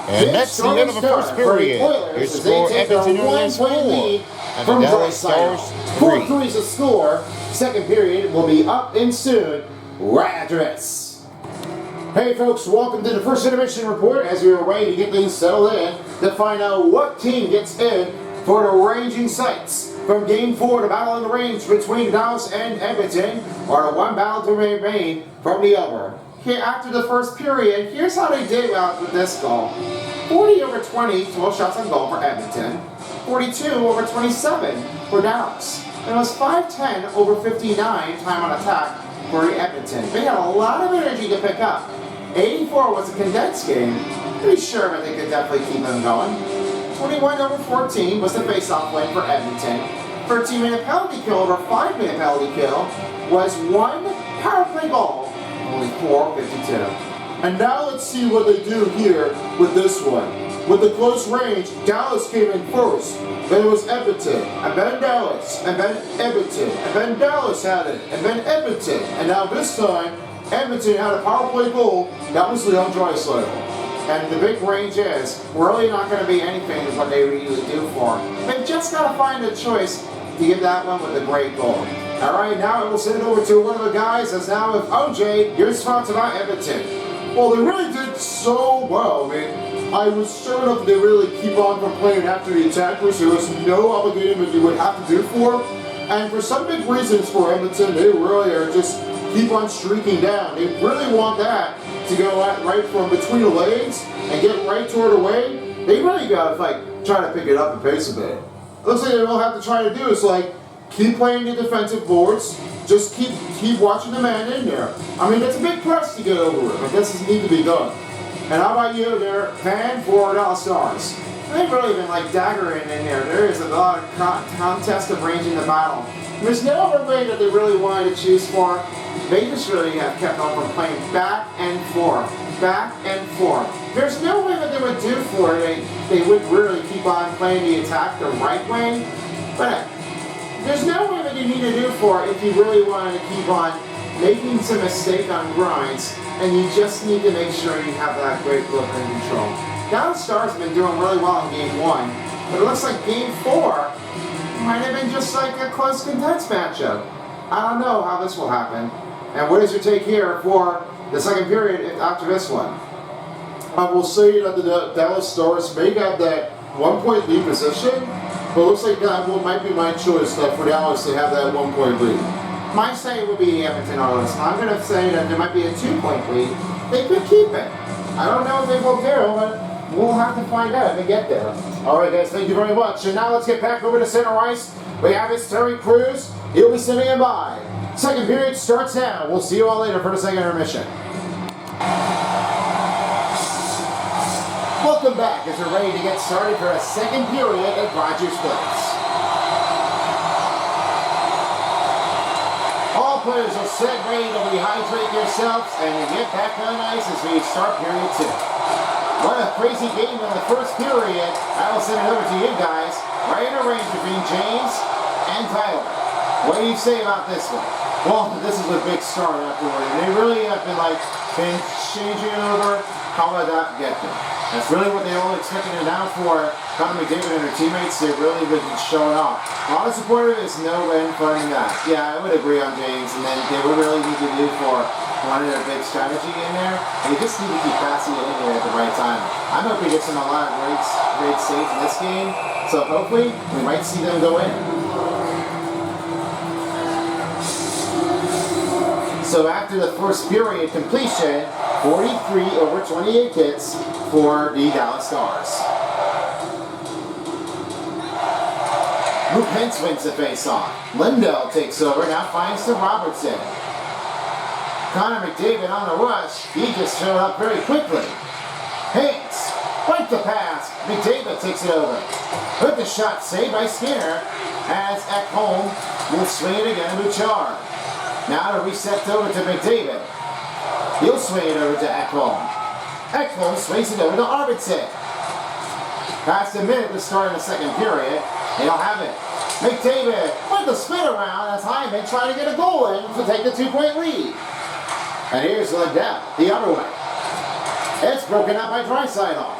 Speaker 2: And that's the end of the first period. Your score, Edmonton Oilers 4 and the Dallas Stars 3.
Speaker 1: 4-3 is the score. Second period will be up in soon. Right after this. Hey folks, welcome to the first intermission report as we were waiting to get things settled in to find out what team gets in for the ranging sites. From Game 4, the battle in the range between Dallas and Edmonton, or the one battle to remain from the other. Here, after the first period, here's how they did with this goal. 40/20, 12 shots on goal for Edmonton. 42/27 for Dallas. And it was 5-10/59 time on attack for Edmonton. They had a lot of energy to pick up. 84 was a condensed game. Pretty sure that they could definitely keep them going. 21/14 was the face-off win for Edmonton. 13-minute penalty kill over 5-minute penalty kill was one power play goal. Only 4:52. And now let's see what they do here with this one. With the close range, Dallas came in first. Then it was Edmonton, and then Dallas, and then Edmonton, and then Dallas had it, and then Edmonton. And now this time, Edmonton had a power play goal. That was Leon Draisaitl. And the big range is really not going to be anything what they usually do for. They've just got to find a choice to give that one with a great goal. All right, now we'll send it over to one of the guys as now with OJ, your thoughts about Edmonton.
Speaker 3: Well, they really did so well. I mean, I was sure enough that they really keep on from playing after the attackers. There was no obligation that you would have to do for. And for some big reasons for Edmonton, they really are just keep on streaking down. They really want that to go right from between the legs and get right toward the way. They really got to try to pick it up and pace a bit. It looks like they all have to try to do is keep playing the defensive boards. Just keep watching the man in there. I mean, that's a big press to get over it, but this doesn't need to be done. And how about you there, fan for Dallas Stars?
Speaker 1: They've really been daggering in there. There is a lot of contest of ranging the battle. There's no other way that they really wanted to choose for. They just really have kept on from playing back and forth. Back and forth. There's no way that they would do for it. They would really keep on playing the attack the right way. But there's no way that you need to do for it if you really wanted to keep on making some mistake on grinds, and you just need to make sure you have that great look and control. Dallas Stars have been doing really well in Game 1, but it looks like Game 4 might have been just like a close contest matchup. I don't know how this will happen. And what is your take here for the second period after this one?
Speaker 3: I will say that the Dallas Stars may have that 1-point lead position, but it looks like that might be my choice for Dallas to have that 1-point lead.
Speaker 1: My say would be Edmonton Oilers. I'm going to say that there might be a 2-point lead. They could keep it. I don't know if they will do, but we'll have to find out if they get there. All right, guys, thank you very much. And now let's get back over to center ice. We have his Terry Crews. He'll be sending him by. Second period starts now. We'll see you all later for the second intermission. Welcome back as we're ready to get started for a second period at Rogers Place. All players are set, ready to rehydrate yourselves, and you get back on ice as we start period 2. What a crazy game in the first period. I will send it over to you guys. Right in a range between James and Tyler. What do you say about this one? Well, this is a big start afterward. They really have been changing it over. How about that get them? That's really what they all expected it now for. Connor McDavid and their teammates, they've really been showing off. A lot of supporters is no end funding that. Yeah, I would agree on James, and then they would really need to do for one of their big strategy in there. They just need to keep passing it in there at the right time. I'm hoping he gets in a lot of great saves in this game, so hopefully we might see them go in. So after the first period completion, 43/28 hits for the Dallas Stars. Hintz wins the face-off. Lindell takes over, now finds to Robertson. Connor McDavid on the rush. He just showed up very quickly. Hintz, right the pass. McDavid takes it over. With the shot saved by Skinner as Ekholm will swing it again to Bouchard. Now to reset over to McDavid. He'll swing it over to Ekholm. Ekholm swings it over to Arvidsson. Past a minute to start in the second period. He'll have it. McDavid with the spin around as Hyman trying to get a goal in to take the 2-point lead. And here's Lindell, the other way. It's broken up by Draisaitl.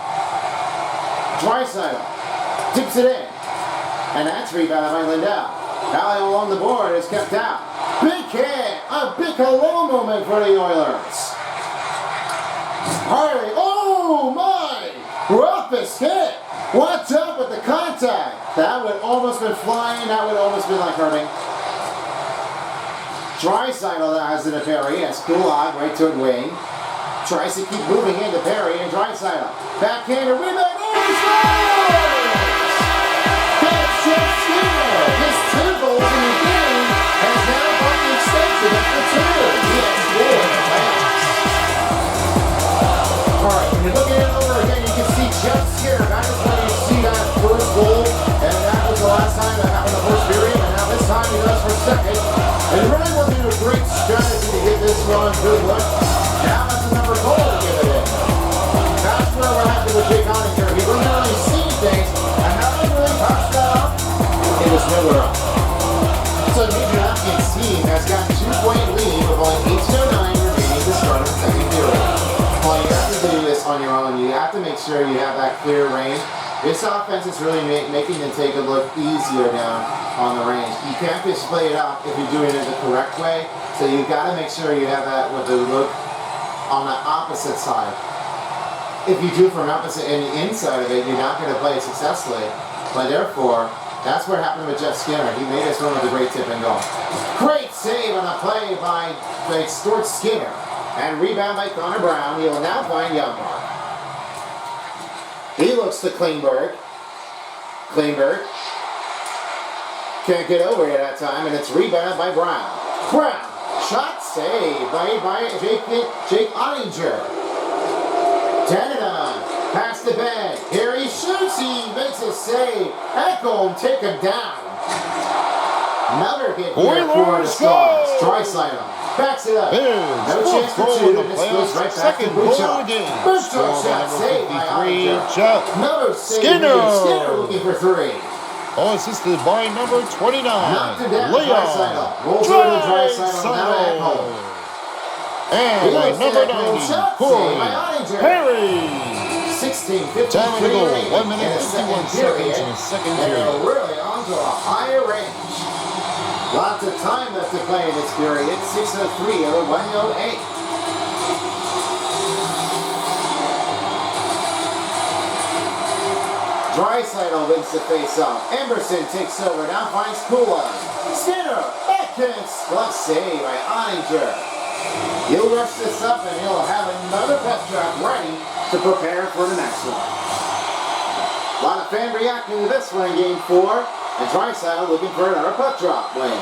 Speaker 1: Draisaitl tips it in. And that's rebounded by Lindell. Alley along the board is kept out. Big hit! A big hello moment for the Oilers. Harley, oh my! Roughest hit! What's up with the contact? That would almost been flying. That would almost been like hurting. Draisaitl has it to Perry as Kulak right to wing. Tries to keep moving into Perry and Draisaitl. Backhander rebound. Oh, he scores! That's Jeff Skinner. His 2 goals in the game has now brought the extension up to 2. He has scored in the playoffs. Alright, when you're looking it over again, you can see Jeff Skinner. That is when you see that first goal. And that was the last time that happened in the first period. And now this time he does for second. And it really wasn't a great strategy to get this one good look. Now that's another goal to give it in. That's where we're happy with Jake Ottinger. He wasn't really seeing things, and now he really touched that up. It was nowhere up. So New Hopkins team has got 2-point lead with only 18:09 remaining to start the second period. Well, you have to do this on your own. You have to make sure you have that clear range. This offense is really making them take a look easier down on the range. You can't just play it out if you're doing it the correct way. So you've got to make sure you have that with the look on the opposite side. If you do from opposite and the inside of it, you're not going to play it successfully. But therefore, that's what happened with Jeff Skinner. He made us run with a great tip and goal. Great save on a play by Stuart Skinner. And rebound by Connor Brown. He will now find Youngmark. He looks to Klingberg. Klingberg can't get over it that time, and it's rebounded by Brown. Brown, shot saved by Jake Ottinger. Denaton, pass the bed. Here he shoots, he makes a save. Ekholm take him down. Another hit here for the Stars. Draisaitl backs it up. No chance for 2. This goes right back to Bouchard. Bouchard shot saved by Ottinger. Another save. Skinner looking for 3.
Speaker 2: Oh, assisted by number 29.
Speaker 1: Knocked it down.
Speaker 2: Leon.
Speaker 1: Rolls over to Draisaitl. Now Ekholm.
Speaker 2: And by number 90, Corey Perry.
Speaker 1: 16:53
Speaker 2: time to go. 1 minute
Speaker 1: and
Speaker 2: 51 seconds in the second
Speaker 1: They're
Speaker 2: period.
Speaker 1: really onto a higher range. Lots of time left to play in this period. 6:03 over 1:08. Draisaitl wins the face-off. Emerson takes over. Now finds Kula. Skinner backhand glove save by Ottinger. He'll rush this up and he'll have another puck drop ready to prepare for the next one. A lot of fan reacting to this one in Game 4, and Draisaitl looking for another puck drop win.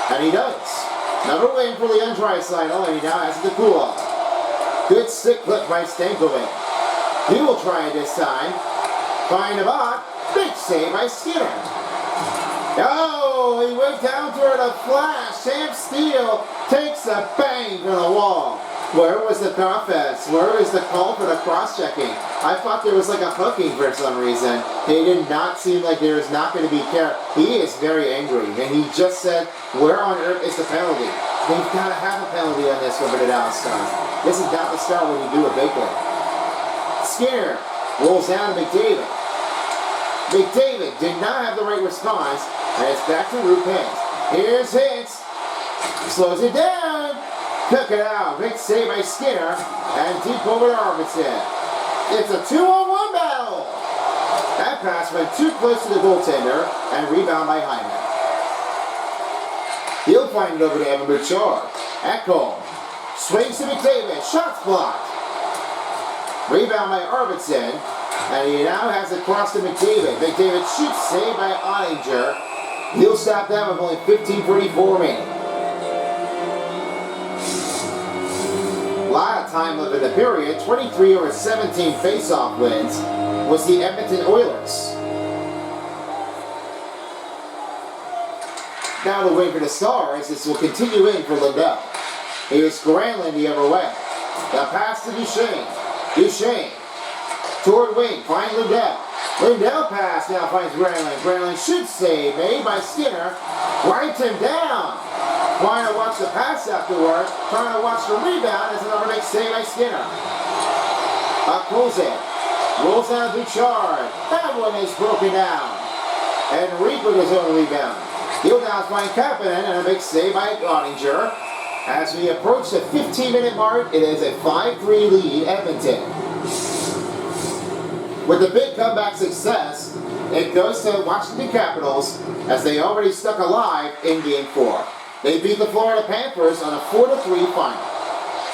Speaker 1: And he does. Another win for Leon Draisaitl, and he now has it to cool off. Good stick clip by Stankovic. He will try it this time. Find a bot. Big save by Skinner. Oh, he went down to it, a flash. Sam Steele takes a bang from the wall. Where was the offense? Where was the call for the cross-checking? I thought there was like a hooking for some reason. It did not seem like there was not going to be care. He is very angry, and he just said, where on earth is the penalty? They've got to have a penalty on this one for the Dallas Stars. This is not the style when you do a big one. Skinner rolls down to McDavid. McDavid did not have the right response, and it's back to Roop Hintz. Here's Hintz. Slows it down. Took it out. Big save by Skinner, and deep over to Arvidsson. It's a 2-on-1 battle. That pass went too close to the goaltender, and rebound by Hyman. He'll find it over to Evan Bouchard. Ekholm swings to McDavid. Shots blocked. Rebound by Arvidsson. And he now has it crossed to McDavid. McDavid shoots, saved by Ottinger. He'll stop that with only 15:34 remaining. A lot of time left in the period. 23/17 face-off wins was the Edmonton Oilers. Now the win for the Stars. This will continue in for Lindell. Here's Granlund the other way. The pass to Duchesne. Duchesne. Toward wing. Finds Lindell. Lindell pass now finds Granlund. Granlund shoots save made by Skinner. Wipes him down. Trying to watch the pass afterward. Trying to watch the rebound as another big save by Skinner. Pulls it. Rolls down Bouchard. That one is broken down. And Reed with his own rebound. He'll now find Kapanen and a big save by Ottinger. As we approach the 15-minute mark, it is a 5-3 lead, Edmonton. With the big comeback success, it goes to Washington Capitals as they already stuck alive in Game 4. They beat the Florida Panthers on a 4-3 final.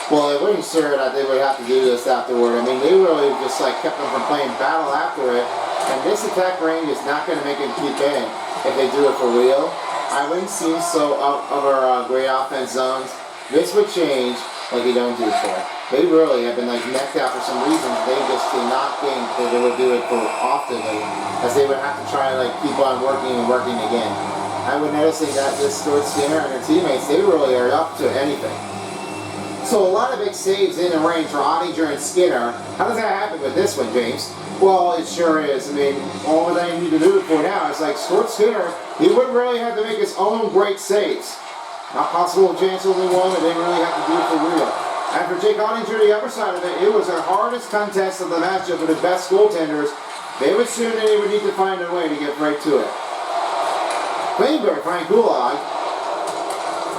Speaker 1: Well, I wasn't sure that they would have to do this afterward. I mean, they really just kept them from playing battle after it. And this attack range is not going to make them keep in if they do it for real. I wouldn't seem so out of our great offense zones. This would change like they don't do before. They really have been necked out for some reason. They just did not think that they would do it for often, as they would have to try to keep on working and working again. I would notice that this Stuart Skinner and their teammates, they really are up to anything. So a lot of big saves in the range for Ottinger and Skinner. How does that happen with this one, James? Well, it sure is. I mean, all that I need to do it for now is Stuart Skinner, he wouldn't really have to make his own great saves. Not possible with Chance only one, but they really have to do it for real. And for Jake Ottinger, the other side of it, it was the hardest contest of the matchup for the best goaltenders. They would need to find a way to get right to it. Klingberg finds Gulag,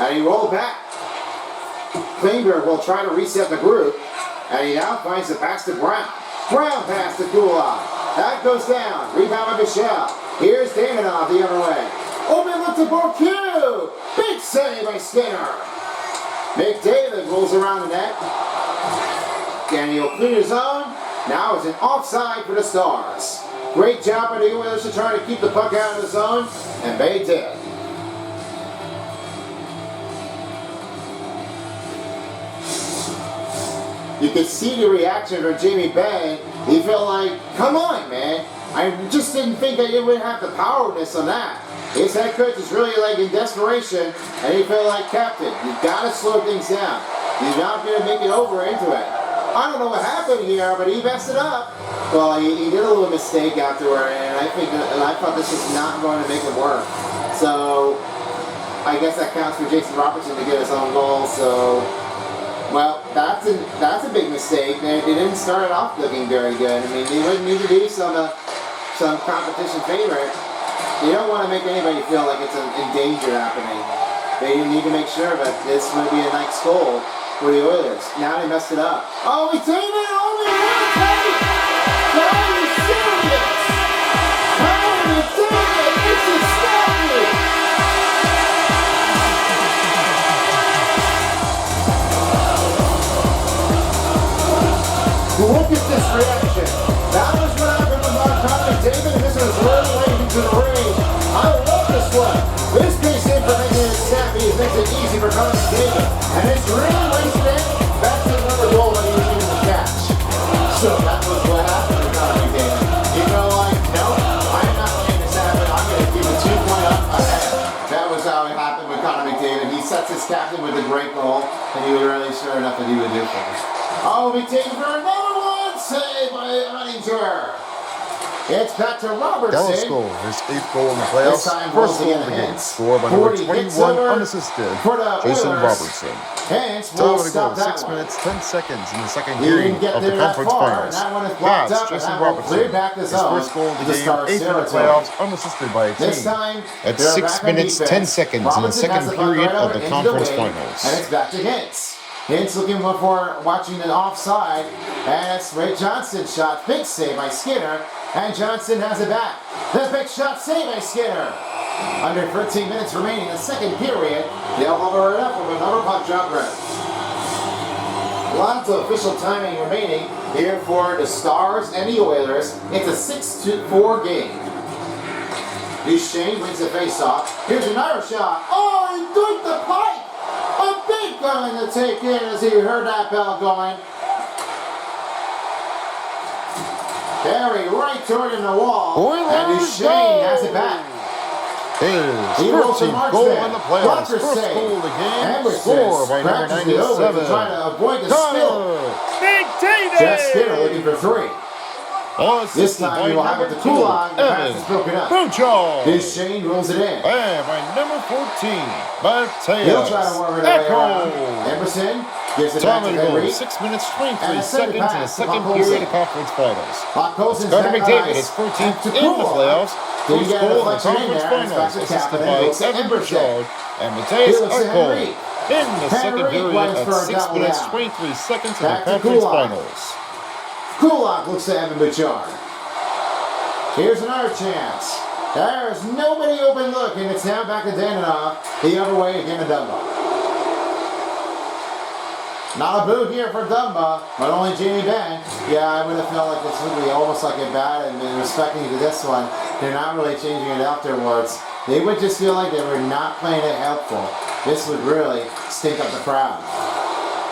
Speaker 1: and he rolled back. Klingberg will try to reset the group, and he now finds the pass to Brown. Brown pass to Gulag. That goes down. Rebound by Michel. Here's Damonov the other way. Open look to Bourque. Big save by Skinner. McDavid rolls around the net. Daniel clear his zone. Now it's an offside for the Stars. Great job by the Oilers to try to keep the puck out of the zone, and they did. You could see the reaction from Jamie Benn. He felt like, come on, man. I just didn't think that you would have the powerness on that. His head coach is really in desperation, and he felt like, Captain, you've got to slow things down. You're not going to make it over into it. I don't know what happened here, but he messed it up. Well, he did a little mistake afterward, and I thought this was not going to make it work. So, I guess that counts for Jason Robertson to get his own goal, so... Well, that's a big mistake. They didn't start it off looking very good. I mean, they would need to be some competition favorite. You don't want to make anybody feel like it's in danger happening. They need to make sure that this would be a nice goal for the Oilers. Now they messed it up. Oh, we take it! Only one take! Are you serious? How did we do it? It's astounding! Look at this reaction. That was what happened with Montgomery David, and this was really late into the range. I love this one. This piece in for making it snappy makes it easy for Connor David. And it's really wasted in. That's another goal that he was able to catch. So that was what happened with Connor David. You go no, I'm not letting this happen. I'm going to keep a 2-point up ahead. That was how it happened with Connor McDavid. He sets his captain with a great goal, and he was really sure enough that he would do for us. Oh, McDavid for another one! Save by Ottinger. It's back to Robertson.
Speaker 2: Dallas scored his 8th goal in the playoffs. First goal of the game. Scored by number 21, unassisted, Jason Robertson.
Speaker 1: Hence,
Speaker 2: Time to go. 6 minutes, 10 seconds in the second period of the conference finals. Pass, Jason Robertson. His first goal of the game, 8th in the playoffs, unassisted by a team. At 6 minutes, 10 seconds in the second period of the conference finals.
Speaker 1: And it's back to Hintz. Hintz looking for watching an offside, and it's Ray Johnson's shot. Big save by Skinner, and Johnson has it back. The big shot save by Skinner. Under 13 minutes remaining in the second period, they'll hover it up with another puck drop right. Lots of official timing remaining here for the Stars and the Oilers. It's a 6-4 game. Duchesne wins the face-off. Here's another shot. Oh, he dunked the pipe! A big gun to take in as he heard that bell going. Carry right toward in the wall.
Speaker 2: Oilers
Speaker 1: and Duchesne has it back.
Speaker 2: His 13th goal in the playoffs. First goal of the game. Score by number 97.
Speaker 1: Trying to avoid the spill.
Speaker 4: Big David!
Speaker 1: Jeff Skinner looking for 3. This time he will have it to Kulak. The pass is broken up.
Speaker 2: Bouchard.
Speaker 1: Duchesne rolls it in.
Speaker 2: And by number 14, Mateus.
Speaker 1: He'll try to warm it away. Emerson gives it back to Henry.
Speaker 2: 6 minutes, 23 seconds in the second period of conference finals.
Speaker 1: Carter
Speaker 2: Carter McDavid is 14th in the playoffs. First goal in the conference finals, assisted by Evan Bouchard and Mateus Arcol in the second period at 6 minutes, 23 seconds in the conference finals.
Speaker 1: Kulak looks to Evan Bouchard. Here's another chance. There's nobody open look, and it's now back to Danila. The other way again to Dumba. Not a boo here for Dumba, but only Jamie Benn. Yeah, I would have felt like this would be almost like a bad and respecting to this one. They're not really changing it afterwards. They would just feel like they were not playing it helpful. This would really stink up the crowd.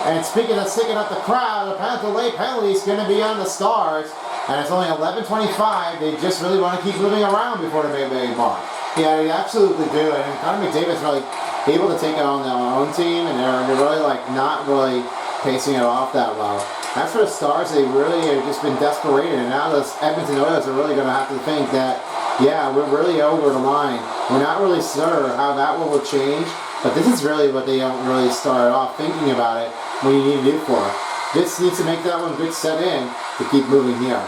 Speaker 1: And speaking of sticking up the crowd, the late penalty is going to be on the Stars. And it's only 11:25. They just really want to keep moving around before the big mark. Yeah, they absolutely do. And Connor McDavid's really able to take it on their own team. And they're really not really pacing it off that well. As for the Stars, they really have just been desperated. And now the Edmonton Oilers are really going to have to think that, yeah, we're really over the line. We're not really sure how that will change. But this is really what they don't really start off thinking about it. What you need to do for it. This needs to make that one good set in to keep moving here.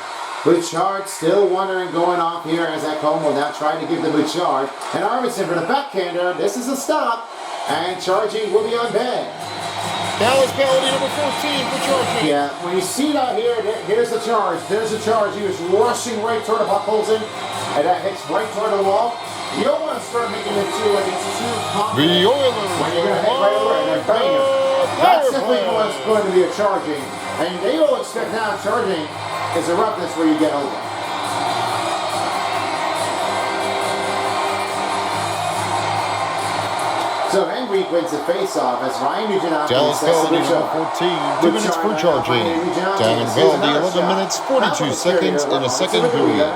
Speaker 1: Bouchard still wondering going off here as Ekholm will now try to give the Bouchard. And Arvidsson for the backhander. This is a stop. And charging will be on Ben.
Speaker 2: Dallas penalty number 14 for charging.
Speaker 1: Yeah, when you see that here, here's the charge. There's the charge. He was rushing right toward the puck holes in. And that hits right toward the wall. You don't want to start making it too like it's too confident.
Speaker 2: The Oilers.
Speaker 1: When you're going to hit right over it and then bang him. That's definitely what's going to be a charging. And they will expect now charging is a roughness where you get over. So Henry wins the face-off as Ryan Nugent
Speaker 2: Dallas penalty number 14, 2 minutes for charging. Diamond penalty, 11 minutes, 42 seconds in the second period.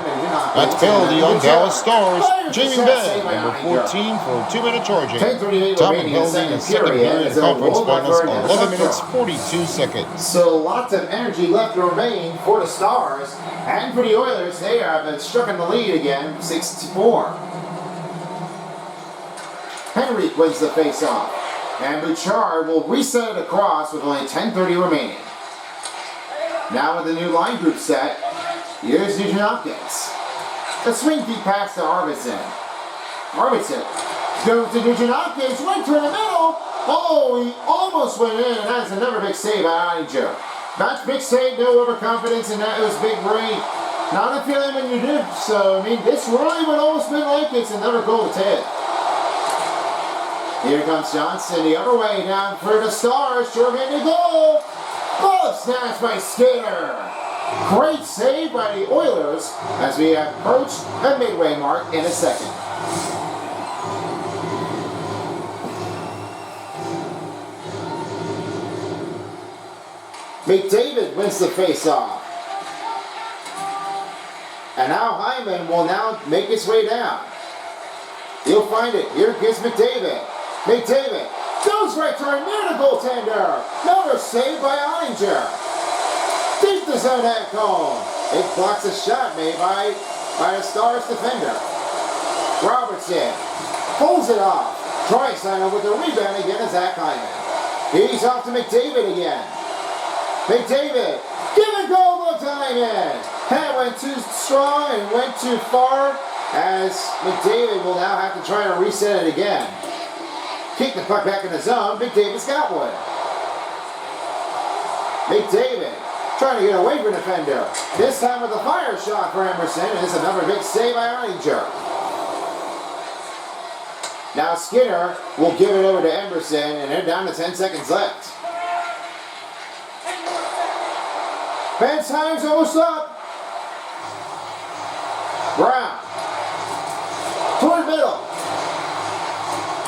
Speaker 2: That's penalty on Dallas Stars. Jamie Benn, number 14 for 2-minute charging. Diamond penalty in the second period of conference finals, 11 minutes, 42 seconds.
Speaker 1: So lots of energy left to remain for the Stars. And for the Oilers, they have struck in the lead again, 6-4. Henry wins the face-off. And Bouchard will reset it across with only 10:30 remaining. Now with the new line group set, here's Nugent Hopkins. A swing deep pass to Arvidsson. Arvidsson goes to Nugent Hopkins, right to the middle. Oh, he almost went in, and that's another big save by Oettinger. That's big save, no overconfidence, and that was big brain. Not a feeling when you did, so I mean, this really would almost been like it's another goal to take. Here comes Johnson the other way down for the Stars. Short-handed goal. Glove snatched by Skinner. Great save by the Oilers as we approach the midway mark in a second. McDavid wins the face-off. And now Hyman will now make his way down. He'll find it. Here comes McDavid. McDavid goes right to near the goaltender. Another save by Oettinger. Deep the zone Ekholm. It blocks a shot made by the Stars defender. Robertson pulls it off. Draisaitl with the rebound again as Zach Hyman. He's off to McDavid again. McDavid, give a goal to Hyman. That went too strong and went too far as McDavid will now have to try to reset it again. Kick the puck back in the zone. McDavid's got one. McDavid trying to get away from the defender. This time with a fire shot for Emerson. And it's another big save by Oettinger. Now Skinner will give it over to Emerson, and they're down to 10 seconds left. Bench time's almost up. Brown. Toward middle.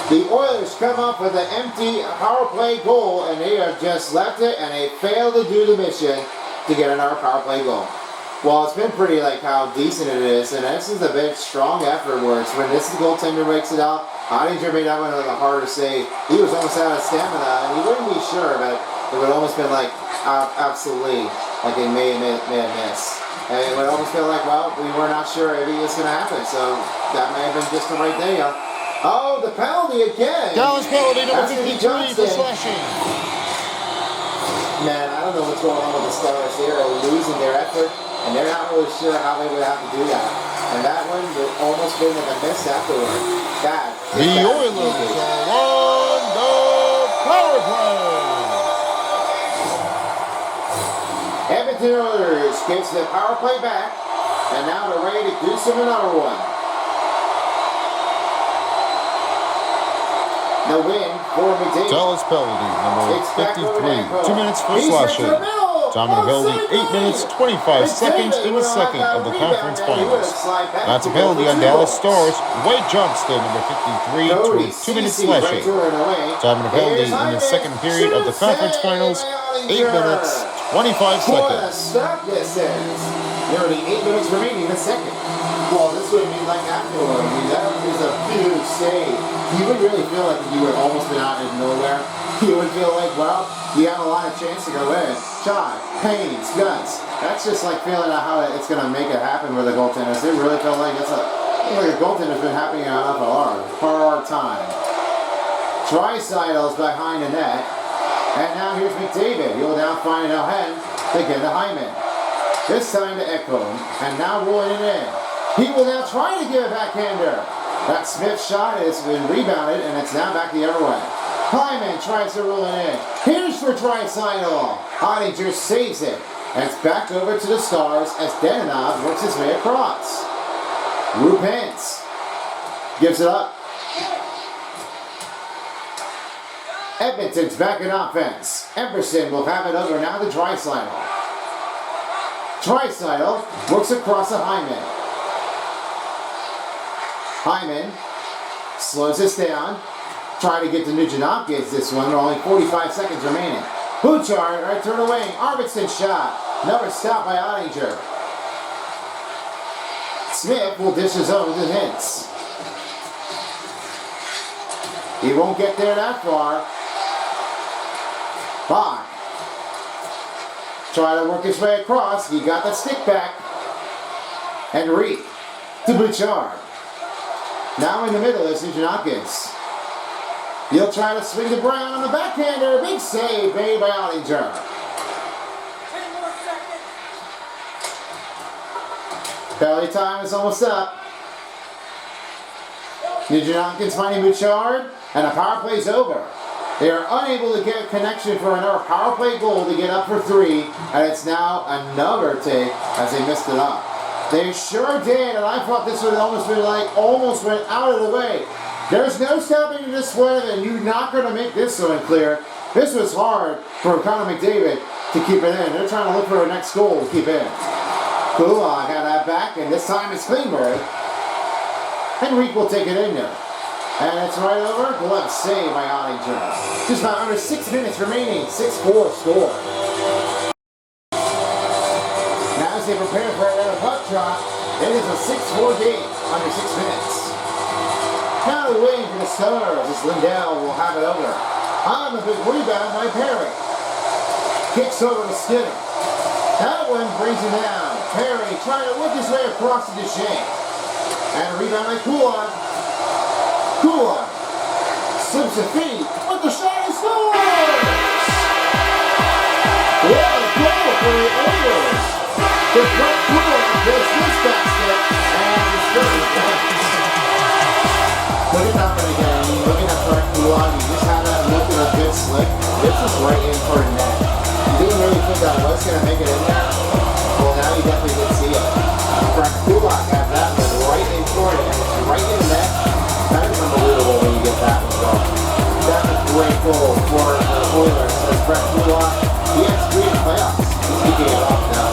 Speaker 1: The Oilers come up with an empty power play goal, and they have just left it, and they failed to do the mission to get another power play goal. Well, it's been pretty like how decent it is, and this is a big strong effort where it's when this goaltender breaks it out. Ottinger made that one a harder save. He was almost out of stamina, and he wouldn't be sure, but it would almost been like absolutely like it may miss. And it would almost feel like, well, we were not sure if it was going to happen, so that may have been just the right day. Oh, the penalty again.
Speaker 2: Dallas penalty number 53 for slashing.
Speaker 1: Man, I don't know what's going on with the Stars. They are losing their effort, and they're not really sure how they would have to do that. And that one would almost been like a miss afterward. Bad.
Speaker 2: The Oilers are on the power play.
Speaker 1: Edmonton Oilers gets the power play back, and now they're ready to do another one. The win for McDavid.
Speaker 2: Dallas penalty number 53. 2 minutes for slashing. Dominic penalty 8 minutes 25 seconds in the second of the conference finals. That's a penalty on Dallas Stars. Wade Johnston number 53 to 2 minutes slashing. Dominic penalty in the second period of the conference finals. 8 minutes 25 seconds.
Speaker 1: Stop this is. Nearly 8 minutes remaining in the second. Well, this would mean like afterward. I mean, that is a huge save. You would really feel like you would almost been out of nowhere. You would feel like, well, you have a lot of chance to go in. Shot, pains, guts. That's just like feeling out how it's going to make it happen with the goaltenders. They really feel like it's like a goaltender's been happening out for a hard time. Draisaitl behind the net. And now here's McDavid. He'll now find Elhen to get to Hyman. This time to Ekholm. And now rolling it in. He will now try to give it backhander. That Smith shot has been rebounded, and it's now back the other way. Hyman tries to roll it in. Here's for Draisaitl. Ottinger saves it. And it's back over to the Stars as Denonov works his way across. Rupins gives it up. Edmonton's back in offense. Emerson will have it over now to Draisaitl. Draisaitl works across to Hyman. Hyman slows this down. Trying to get to Nugent Hopkins this one. There are only 45 seconds remaining. Bouchard, right turn away. Arvidsson shot. Another stop by Ottinger. Smith will dish his own to Hintz. He won't get there that far. Bach. Try to work his way across. He got the stick back. Henry to Bouchard. Now in the middle is Nugent Hopkins. He'll try to swing to Brown on the backhander. Big save made by Ottinger. Penalty time is almost up. Nugent Hopkins finding Bouchard, and the power play's over. They are unable to get a connection for another power play goal to get up for 3, and it's now another take as they missed it up. They sure did, and I thought this would almost be like almost went out of the way. There's no stopping this one, and you're not going to make this one clear. This was hard for Connor McDavid to keep it in. They're trying to look for a next goal to keep in. Kulak got that back, and this time it's Klingberg. Henrique will take it in there. And it's right over. Glove save by Ottinger. Just about under 6 minutes remaining. 6-4 score. Now as they prepare for another puck drop, it is a 6-4 game under 6 minutes. Now they're waiting for the Stars as Lindell will have it over. On the big rebound by Perry. Kicks over to Skinner. That one brings him down. Perry trying to work his way across to Duchesne. And a rebound by Kulak. Kulak slips a feet with the shot and scores! What a goal for the Oilers! The Brett Kulak gets this basket and it's good. Look at that one again. Look at that Brett Kulak. He just had that look at a good slick. This is right in for a net. You didn't really think that was going to make it in there? Well, now you definitely did see it. Brett Kulak had that one right in for it. Right in the net. That is unbelievable when you get that one going. That's a great goal for the Oilers. As Brett Kulak, he has 3 in the playoffs. He's keeping it off now.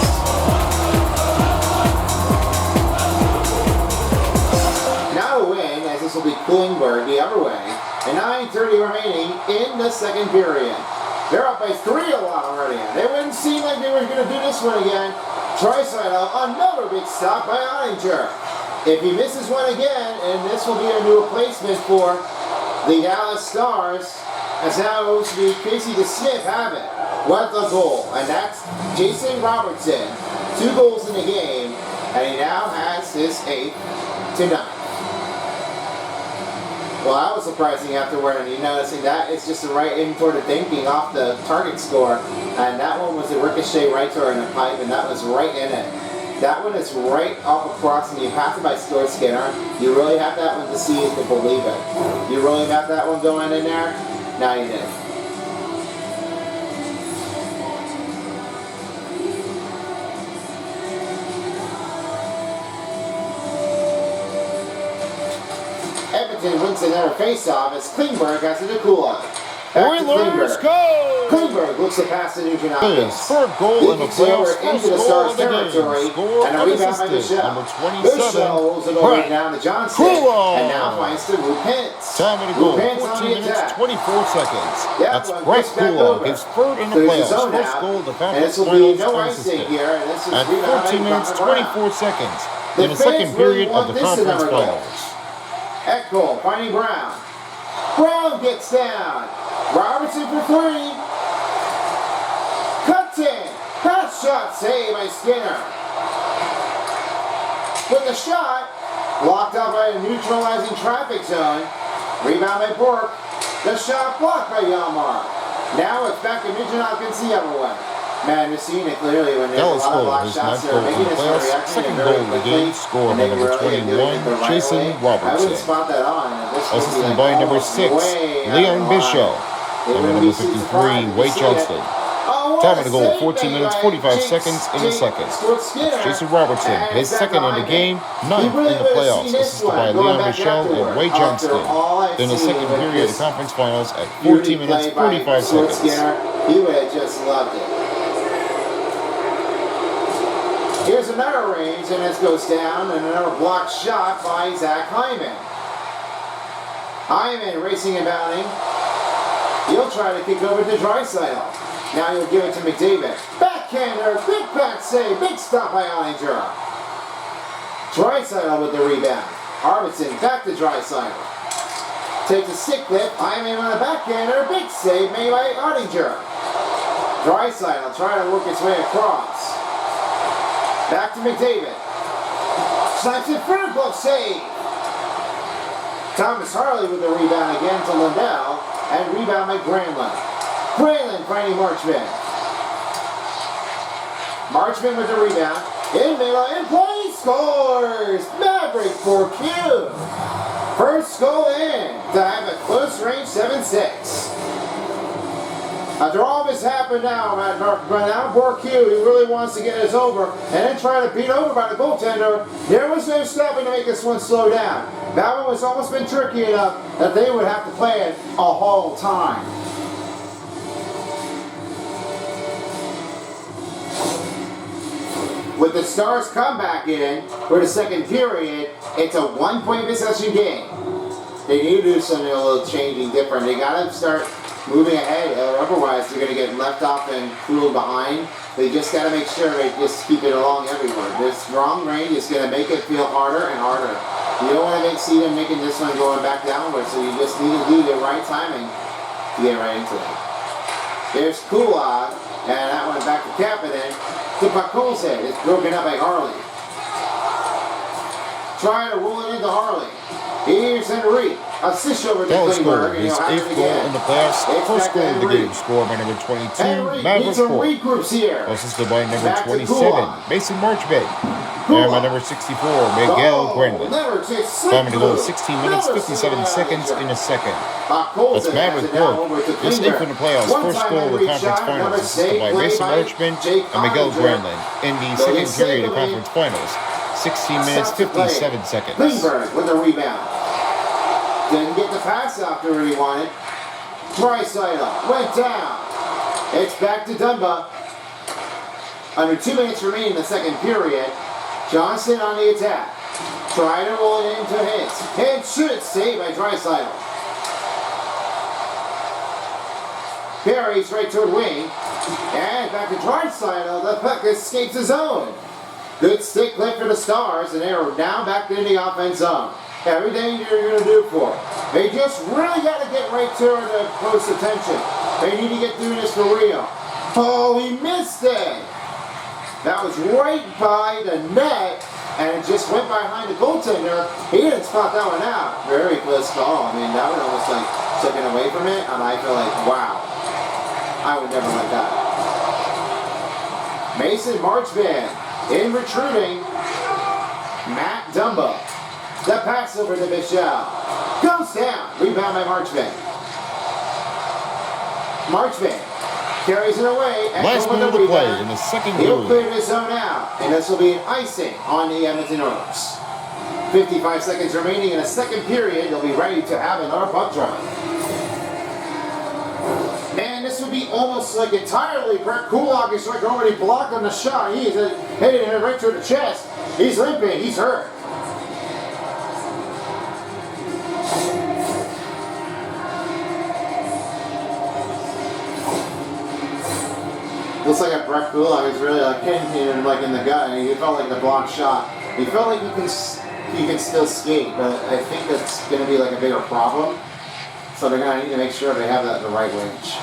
Speaker 1: Klingberg the other way. And 9:30 remaining in the second period. They're up by 3 a lot already. They wouldn't seem like they were going to do this one again. Draisaitl, another big stop by Ottinger. If he misses one again, and this will be a new replacement for the Dallas Stars, as now it will be Casey DeSmith have it. What a goal. And that's Jason Robertson. 2 goals in the game, and he now has his 8th tonight. Well, that was surprising afterward, and you noticing that it's just right in toward the thinking off the target score, and that one was a ricochet right to her in the pipe, and that was right in it. That one is right up across, and you pass it by Stuart Skinner. You really have that one to see it to believe it. You really got that one going in there? Now you did. Edmonton wins another face-off as Klingberg has it to Kula.
Speaker 2: Oilers go!
Speaker 1: Klingberg looks to pass to Nugent
Speaker 2: His third goal in the playoffs, first goal of the game. Score
Speaker 1: and a rebound by
Speaker 2: unassisted, number 27,
Speaker 1: Michelle rolls it over down to Johnson.
Speaker 2: Kula.
Speaker 1: And now finds to Rupins.
Speaker 2: Time of the goal,
Speaker 1: Rupins
Speaker 2: 14 minutes, 24 seconds. That's
Speaker 1: one
Speaker 2: Brett
Speaker 1: gets back
Speaker 2: Kula,
Speaker 1: over.
Speaker 2: his third in the
Speaker 1: So he's
Speaker 2: playoffs,
Speaker 1: zone
Speaker 2: first
Speaker 1: out.
Speaker 2: goal of the
Speaker 1: And
Speaker 2: conference
Speaker 1: this will be
Speaker 2: finals,
Speaker 1: no icing
Speaker 2: unassisted.
Speaker 1: here. And this is
Speaker 2: At
Speaker 1: rebound
Speaker 2: 14
Speaker 1: by
Speaker 2: minutes,
Speaker 1: Brown.
Speaker 2: 24 seconds
Speaker 1: The
Speaker 2: in the second
Speaker 1: fans really
Speaker 2: period of
Speaker 1: want
Speaker 2: the
Speaker 1: this
Speaker 2: conference
Speaker 1: in our goal.
Speaker 2: finals.
Speaker 1: Ekholm finding Brown. Brown gets down. Robertson for 3. Cuts in. Pass shot saved by Skinner. With the shot, blocked out by a neutralizing traffic zone. Rebound by Bork. The shot blocked by Yalmar. Now it's back to Nugent Hopkins the other way. Man, you're seeing it clearly when there's
Speaker 2: Dallas
Speaker 1: a lot of
Speaker 2: goal,
Speaker 1: block
Speaker 2: his
Speaker 1: shots
Speaker 2: 9th
Speaker 1: that
Speaker 2: goal
Speaker 1: are
Speaker 2: in
Speaker 1: making
Speaker 2: the
Speaker 1: this
Speaker 2: playoffs,
Speaker 1: reaction
Speaker 2: second
Speaker 1: very
Speaker 2: goal of the
Speaker 1: quickly,
Speaker 2: game, scored
Speaker 1: and
Speaker 2: by
Speaker 1: they
Speaker 2: number
Speaker 1: really do it
Speaker 2: 21,
Speaker 1: the right
Speaker 2: Jason
Speaker 1: way. I
Speaker 2: Robertson.
Speaker 1: wouldn't spot that on. And this would be
Speaker 2: Assisted
Speaker 1: like,
Speaker 2: by number
Speaker 1: oh,
Speaker 2: 6,
Speaker 1: way out
Speaker 2: Leon
Speaker 1: of line.
Speaker 2: Bishop.
Speaker 1: They
Speaker 2: And
Speaker 1: wouldn't
Speaker 2: number
Speaker 1: be too
Speaker 2: 53,
Speaker 1: surprised if
Speaker 2: Wade
Speaker 1: you see it.
Speaker 2: Johnston.
Speaker 1: Oh, what
Speaker 2: Time
Speaker 1: a
Speaker 2: of the goal,
Speaker 1: save
Speaker 2: 14
Speaker 1: made
Speaker 2: minutes,
Speaker 1: by
Speaker 2: 45
Speaker 1: Jake-
Speaker 2: seconds in the
Speaker 1: Jake
Speaker 2: second.
Speaker 1: Stuart Skinner.
Speaker 2: Jason Robertson,
Speaker 1: And
Speaker 2: his
Speaker 1: it's
Speaker 2: second
Speaker 1: back
Speaker 2: in the
Speaker 1: behind
Speaker 2: game,
Speaker 1: it.
Speaker 2: 9th
Speaker 1: He really
Speaker 2: in the
Speaker 1: would've
Speaker 2: playoffs,
Speaker 1: seen this
Speaker 2: assisted
Speaker 1: one
Speaker 2: by
Speaker 1: going
Speaker 2: Leon
Speaker 1: back
Speaker 2: Michel and
Speaker 1: afterward.
Speaker 2: Wade
Speaker 1: After
Speaker 2: Johnston.
Speaker 1: all I've
Speaker 2: In the
Speaker 1: seen
Speaker 2: second
Speaker 1: with
Speaker 2: period of
Speaker 1: this
Speaker 2: the conference finals at
Speaker 1: beauty
Speaker 2: 14 minutes,
Speaker 1: play by
Speaker 2: 45
Speaker 1: Stuart
Speaker 2: seconds.
Speaker 1: Skinner, he would have just loved it. Here's another range, and this goes down, and another blocked shot by Zach Hyman. Hyman racing and bounding. He'll try to kick over to Draisaitl. Now he'll give it to McDavid. Backhander, big back save, big stop by Ottinger. Draisaitl with the rebound. Arvidsson back to Draisaitl. Takes a stick lift, Hyman on a backhander, big save made by Ottinger. Draisaitl trying to work his way across. Back to McDavid. Snipes it third, glove save. Thomas Harley with the rebound again to Lindell, and rebound by Granlund. Granlund finding Marchman. Marchman with the rebound. In middle, in play, scores! Maverick for Q. First goal in to have a close range 7-6. A draw has happened now, but now Borque, he really wants to get this over, and then try to beat over by the goaltender. There was no stopping to make this one slow down. That one was almost been tricky enough that they would have to play it a whole time. With the Stars comeback in for the second period, it's a 1-point possession game. They need to do something a little changing different. They got to start moving ahead, or otherwise they're going to get left off and pulled behind. They just got to make sure they just keep it along everywhere. This wrong range is going to make it feel harder and harder. You don't want to see them making this one going back downward, so you just need to do the right timing to get right into it. There's Kulak, and that one back to Kapanen. To Pakolse, it's broken up by Harley. Trying to roll it into Harley. Here's Henry. Assist over to
Speaker 2: Dallas
Speaker 1: Klingberg,
Speaker 2: scored
Speaker 1: and
Speaker 2: his
Speaker 1: he'll have
Speaker 2: 8th
Speaker 1: it
Speaker 2: goal
Speaker 1: again.
Speaker 2: in the playoffs,
Speaker 1: It's
Speaker 2: first
Speaker 1: back
Speaker 2: goal
Speaker 1: to
Speaker 2: of the
Speaker 1: Henry.
Speaker 2: game, scored by number 22,
Speaker 1: Henry
Speaker 2: Maverick
Speaker 1: needs some
Speaker 2: Ford.
Speaker 1: regroups here.
Speaker 2: Assisted by number
Speaker 1: Back to
Speaker 2: 27,
Speaker 1: Kulak.
Speaker 2: Mason Marchbank.
Speaker 1: Kulak.
Speaker 2: And by number 64, Miguel Granlund.
Speaker 1: Never takes
Speaker 2: Time of the goal,
Speaker 1: six
Speaker 2: 16 minutes,
Speaker 1: Never
Speaker 2: 57 seconds in a second.
Speaker 1: Colton
Speaker 2: That's Maverick
Speaker 1: has it now over
Speaker 2: Ford.
Speaker 1: to
Speaker 2: His 8th in the playoffs, first
Speaker 1: One-time
Speaker 2: goal of the
Speaker 1: Henry
Speaker 2: conference
Speaker 1: shot, number
Speaker 2: finals, assisted by
Speaker 1: save
Speaker 2: Mason
Speaker 1: played by
Speaker 2: Marchbank
Speaker 1: Jake
Speaker 2: and Miguel
Speaker 1: Cottinger.
Speaker 2: Granlund in the
Speaker 1: So
Speaker 2: second
Speaker 1: his
Speaker 2: period of
Speaker 1: save
Speaker 2: conference finals. 16 minutes,
Speaker 1: Stops the play.
Speaker 2: 57 seconds.
Speaker 1: Klingberg with the rebound. Didn't get the pass after he wanted. Draisaitl went down. It's back to Dumba. Under 2 minutes remaining in the second period. Johnson on the attack. Trying to roll it into hits. And shoot, saved by Draisaitl. Carries right toward wing. And back to Draisaitl. The puck escapes the zone. Good stick lift for the Stars, and they're now back in the offense zone. Everything you're going to do for it. They just really got to get right to her to close attention. They need to get doing this for real. Oh, he missed it. That was right by the net, and it just went behind the goaltender. He didn't spot that one out. Very close call. I mean, that one almost like took it away from it, and I feel like, wow. I would never like that. Mason Marchman in recruiting. Matt Dumba. The pass over to Michelle. Goes down. Rebound by Marchman. Marchman carries it away. And
Speaker 2: last minute of the play in the second
Speaker 1: He'll
Speaker 2: period.
Speaker 1: clear the zone out. And this will be an icing on the Edmonton Oilers. 55 seconds remaining in the second period. They'll be ready to have another puck drop. And this would be almost like entirely Brett Kulak is like already blocked on the shot. He's hitting it right to the chest. He's limping. He's hurt. Looks like a Brett Kulak is really like hitting him like in the gut. He felt like the blocked shot. He felt like he can still skate, but I think that's going to be like a bigger problem. So they're going to need to make sure they have that in the right range.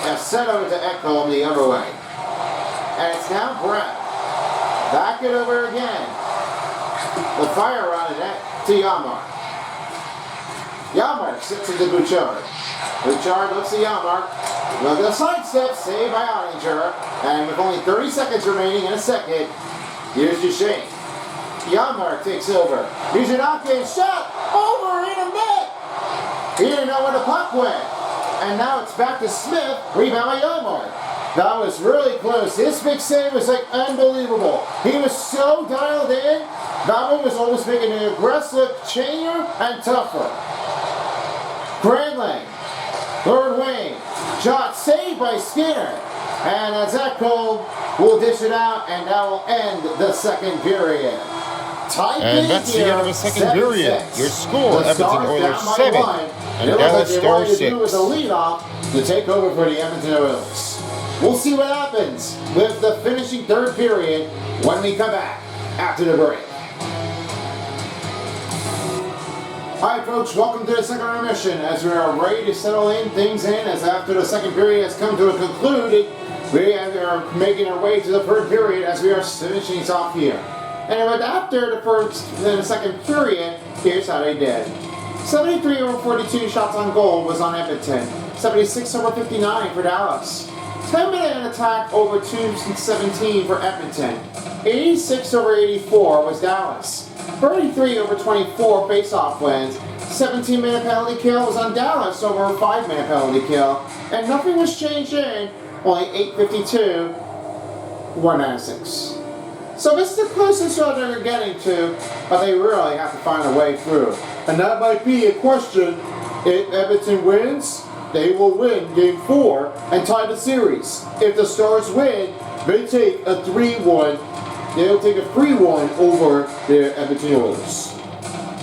Speaker 1: Now sent over to Ekholm the other way. And it's now Brett. Back it over again. The fire around it to Yarmark. Yarmark sits into Bouchard. Bouchard looks at Yarmark. Look at the sidestep, saved by Ottinger. And with only 30 seconds remaining in a second, here's Duchesne. Yarmark takes over. Nugent shot over in the net. He didn't know where the puck went. And now it's back to Smith. Rebound by Yarmark. That was really close. His big save was like unbelievable. He was so dialed in. That one was almost making an aggressive, changer, and tougher. Granlund, third wing. Shot saved by Skinner. And Ekholm will dish it out, and that will end the second period.
Speaker 2: And that's the end of the second period. Your score, Edmonton Oilers 7 and Dallas Stars 6.
Speaker 1: Was a leadoff to take over for the Edmonton Oilers. We'll see what happens with the finishing third period when we come back after the break. Alright folks, welcome to the second intermission as we are ready to settle things in as after the second period has come to a conclusion. We are making our way to the third period as we are finishing things off here. And after the second period, here's how they did. 73 over 42 shots on goal was on Edmonton. 76 over 59 for Dallas. 10-minute attack over 217 for Edmonton. 86 over 84 was Dallas. 33 over 24 face-off wins. 17-minute penalty kill was on Dallas over a 5-minute penalty kill. And nothing was changed in. Only 8:52, 196. So this is the closest shot they're getting to, but they really have to find a way through. And that might be a question. If Edmonton wins, they will win Game 4 and tie the series. If the Stars win, they take a 3-1. They'll take a 3-1 over the Edmonton Oilers.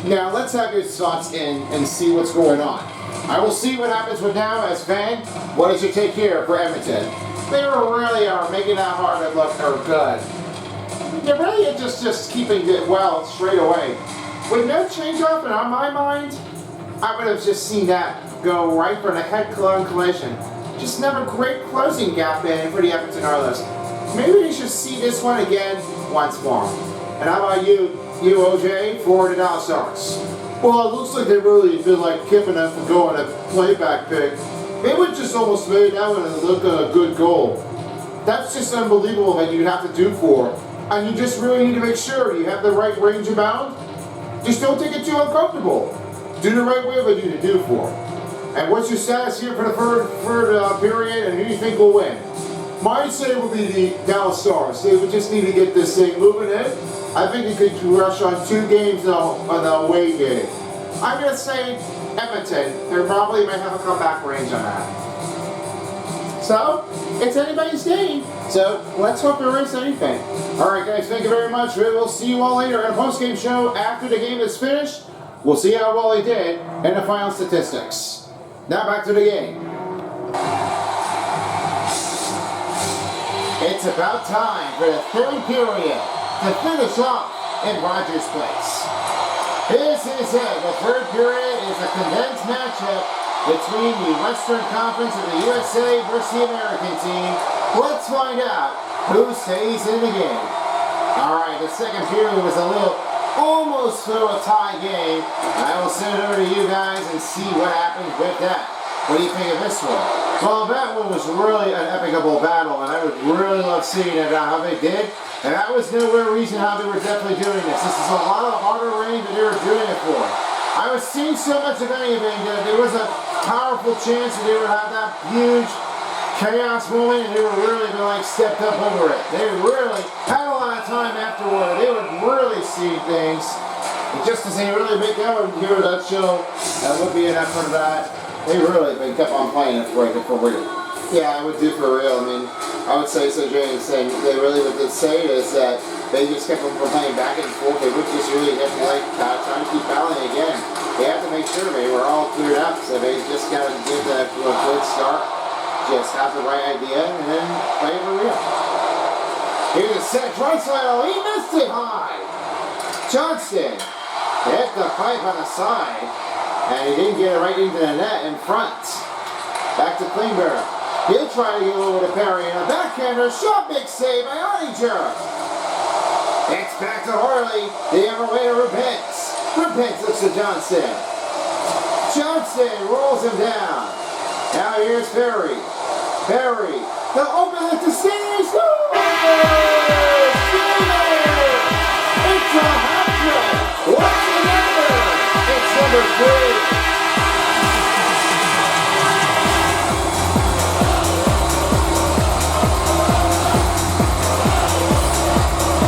Speaker 1: Now let's have your thoughts in and see what's going on. I will see what happens with now as fan. What is your take here for Edmonton? They really are making that hard to look good. They're really just keeping it well straight away. With no change-off in my mind, I would have just seen that go right for the head-on collision. Just never great closing gap in for the Edmonton Oilers. Maybe they should see this one again once more. And how about you OJ, for the Dallas Stars?
Speaker 3: Well, it looks like they really feel like Kiffin for going a playback pick. They would just almost made that one look a good goal. That's just unbelievable that you have to do for. And you just really need to make sure you have the right range of bound. Just don't take it too uncomfortable. Do the right way what you need to do for. And what's your status here for the third period, and who do you think will win?
Speaker 1: My say will be the Dallas Stars. They would just need to get this thing moving in. I think they could rush on 2 games on the away game. I'm going to say Edmonton. They probably might have a comeback range on that. So, it's anybody's game. So, let's hope there is anything. Alright guys, thank you very much. We will see you all later in a post-game show after the game is finished. We'll see how well he did in the final statistics. Now back to the game. It's about time for the third period to finish off in Rogers Place. This is it. The third period is a condensed matchup between the Western Conference of the USA versus the American team. Let's find out who stays in the game. Alright, the second period was almost through a tie game. I will send it over to you guys and see what happens with that. What do you think of this one? Well, that one was really an epicable battle, and I would really love seeing it how they did. And that was no reason how they were definitely doing this. This is a lot of harder rain that they were doing it for. I was seeing so much of anything that there was a powerful chance that they would have that huge chaos moment, and they were really stepped up over it. They really had a lot of time afterward. They would really see things. And just as they really make that one here, that show, that would be enough for that. They really kept on playing it for real. Yeah, I would do for real. I mean, I would say so, James, and they really would say is that they just kept on playing back and forth. They would just really have to trying to keep battling again. They have to make sure they were all cleared up, so they just got to give that a good start. Just have the right idea and then play for real. Here's a set, Drysdale, he missed it high. Johnston hit the pipe on the side, and he didn't get it right into the net in front. Back to Klingberg. He'll try to get over to Perry, and a backhander shot, big save by Ottinger. It's back to Harley. The other way to Rupins. Rupins looks to Johnston. Johnston rolls him down. Now here's Perry. Perry, the open it to Senior score! It's a hat-trick! What's the number? It's number 3.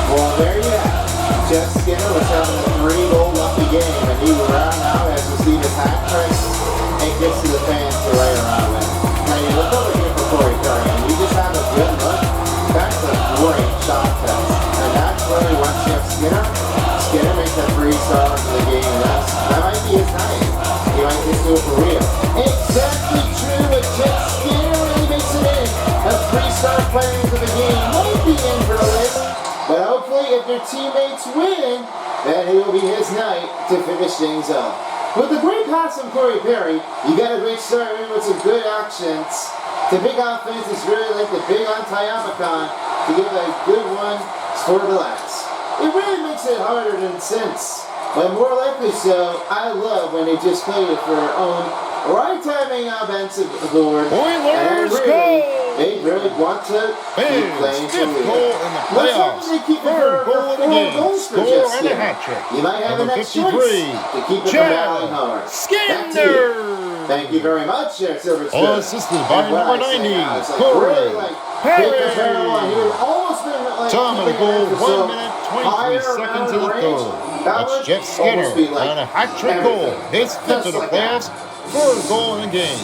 Speaker 1: Well, there you have it. Jeff Skinner was having a 3-goal lucky game, and he around now has received his hat-trick and gets to the fans to lay around with. Now you look over here for Corey Perry, and you just have a good look. That's a great shot test. And that's really what Jeff Skinner makes a 3-star for the game, and that might be his night. He might just do it for real. Exactly true with Jeff Skinner, really makes it in. A 3-star player for the game might be in for the list, but hopefully if their teammates win, then it will be his night to finish things up. With a great pass from Corey Perry, you got a great start with some good actions. The big offense is really like the big on Tyapicon to give a good one for the last. It really makes it harder than since, but more likely so, I love when they just play it for their own right timing offensive board.
Speaker 2: Oilers go!
Speaker 1: They really want to keep playing for real.
Speaker 2: In the playoffs. Third goal in the game. Score and a hat trick.
Speaker 1: You might have an extra choice to keep it from battling hard.
Speaker 2: Skinner!
Speaker 1: Thank you very much, Silver Spoon.
Speaker 2: All assisted by number 90, Corey Perry. Tom of the goal, 1 minute, 23 seconds in the third. That's Jeff Skinner on a hat-trick goal. His 5th of the playoffs, 3rd goal in the game.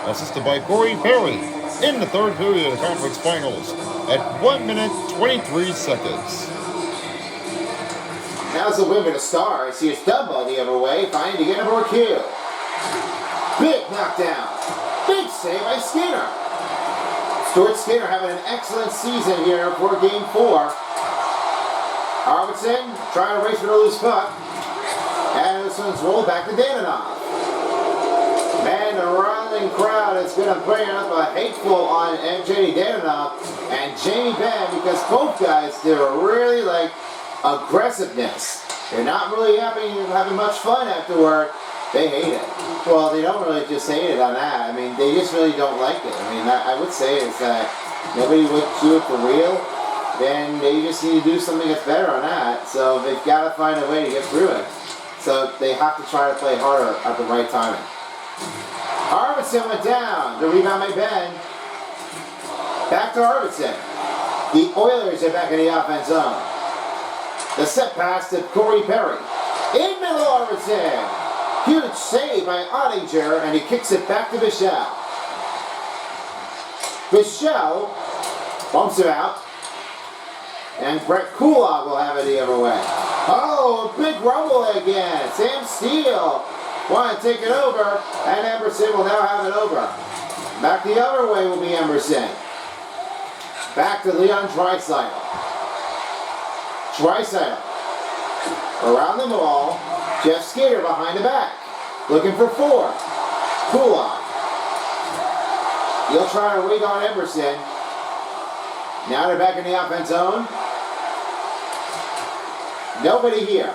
Speaker 2: Assisted by Corey Perry in the third period of the conference finals at 1 minute, 23 seconds.
Speaker 1: Now's the Wimbledon Stars. Here's Dumbo the other way, trying to get a more kill. Big knockdown. Big save by Skinner. Stuart Skinner having an excellent season here for Game 4. Arvidsson trying to race for the loose puck. And this one's rolled back to Dananoff. Man, the rallying crowd is going to bring up a hateful on J.D. Dananoff and Jamie Benn because both guys, they're really aggressiveness. They're not really having much fun afterward. They hate it. Well, they don't really just hate it on that. I mean, they just really don't like it. I mean, I would say is that nobody would do it for real. Then they just need to do something that's better on that. So they've got to find a way to get through it. So they have to try to play harder at the right timing. Arvidsson went down. The rebound by Ben. Back to Arvidsson. The Oilers are back in the offense zone. The set pass to Corey Perry. In middle Arvidsson. Huge save by Ottinger, and he kicks it back to Bichelle. Michelle bumps him out. And Brett Kulak will have it the other way. Oh, big rumble again. Sam Steele want to take it over, and Emerson will now have it over. Back the other way will be Emerson. Back to Leon Draisaitl. Draisaitl around the ball. Jeff Skinner behind the back, looking for 4. Kulak. He'll try to wait on Emerson. Now they're back in the offense zone. Nobody here.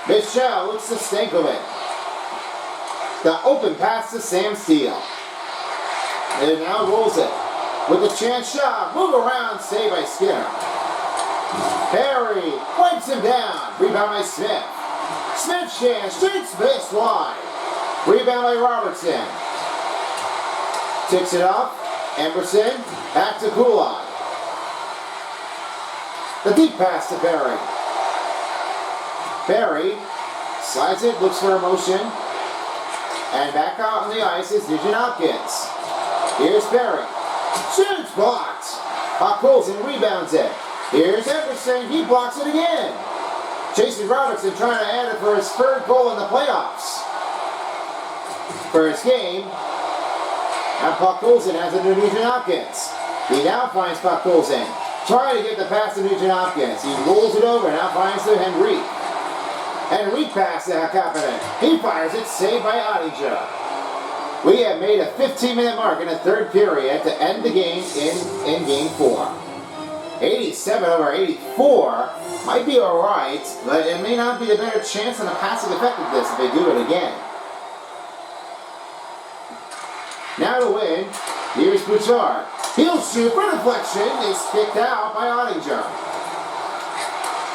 Speaker 1: Michelle looks to Stankovic. The open pass to Sam Steele. And now rolls it with a chance shot. Move around, saved by Skinner. Perry wipes him down. Rebound by Smith. Smith chance, shoots this wide. Rebound by Robertson. Takes it off. Emerson, back to Kulak. The deep pass to Perry. Perry slides it, looks for a motion. And back out on the ice is Nugent Hopkins. Here's Perry. Shoots, blocked. Colson rebounds it. Here's Emerson, he blocks it again. Jason Robertson trying to add it for his 3rd goal in the playoffs. First game. And Puck Colson has it to Nugent Hopkins. He now finds Puck Colson. Trying to get the pass to Nugent Hopkins. He rolls it over, now finds to Henrique. Henrique pass to Kapanen. He fires it, saved by Ottinger. We have made a 15-minute mark in the 3rd period to end the game in Game 4. 87/84 might be alright, but it may not be the better chance on the passive effectiveness if they do it again. Now to win, here's Bouchard. He'll shoot for deflection, is kicked out by Ottinger.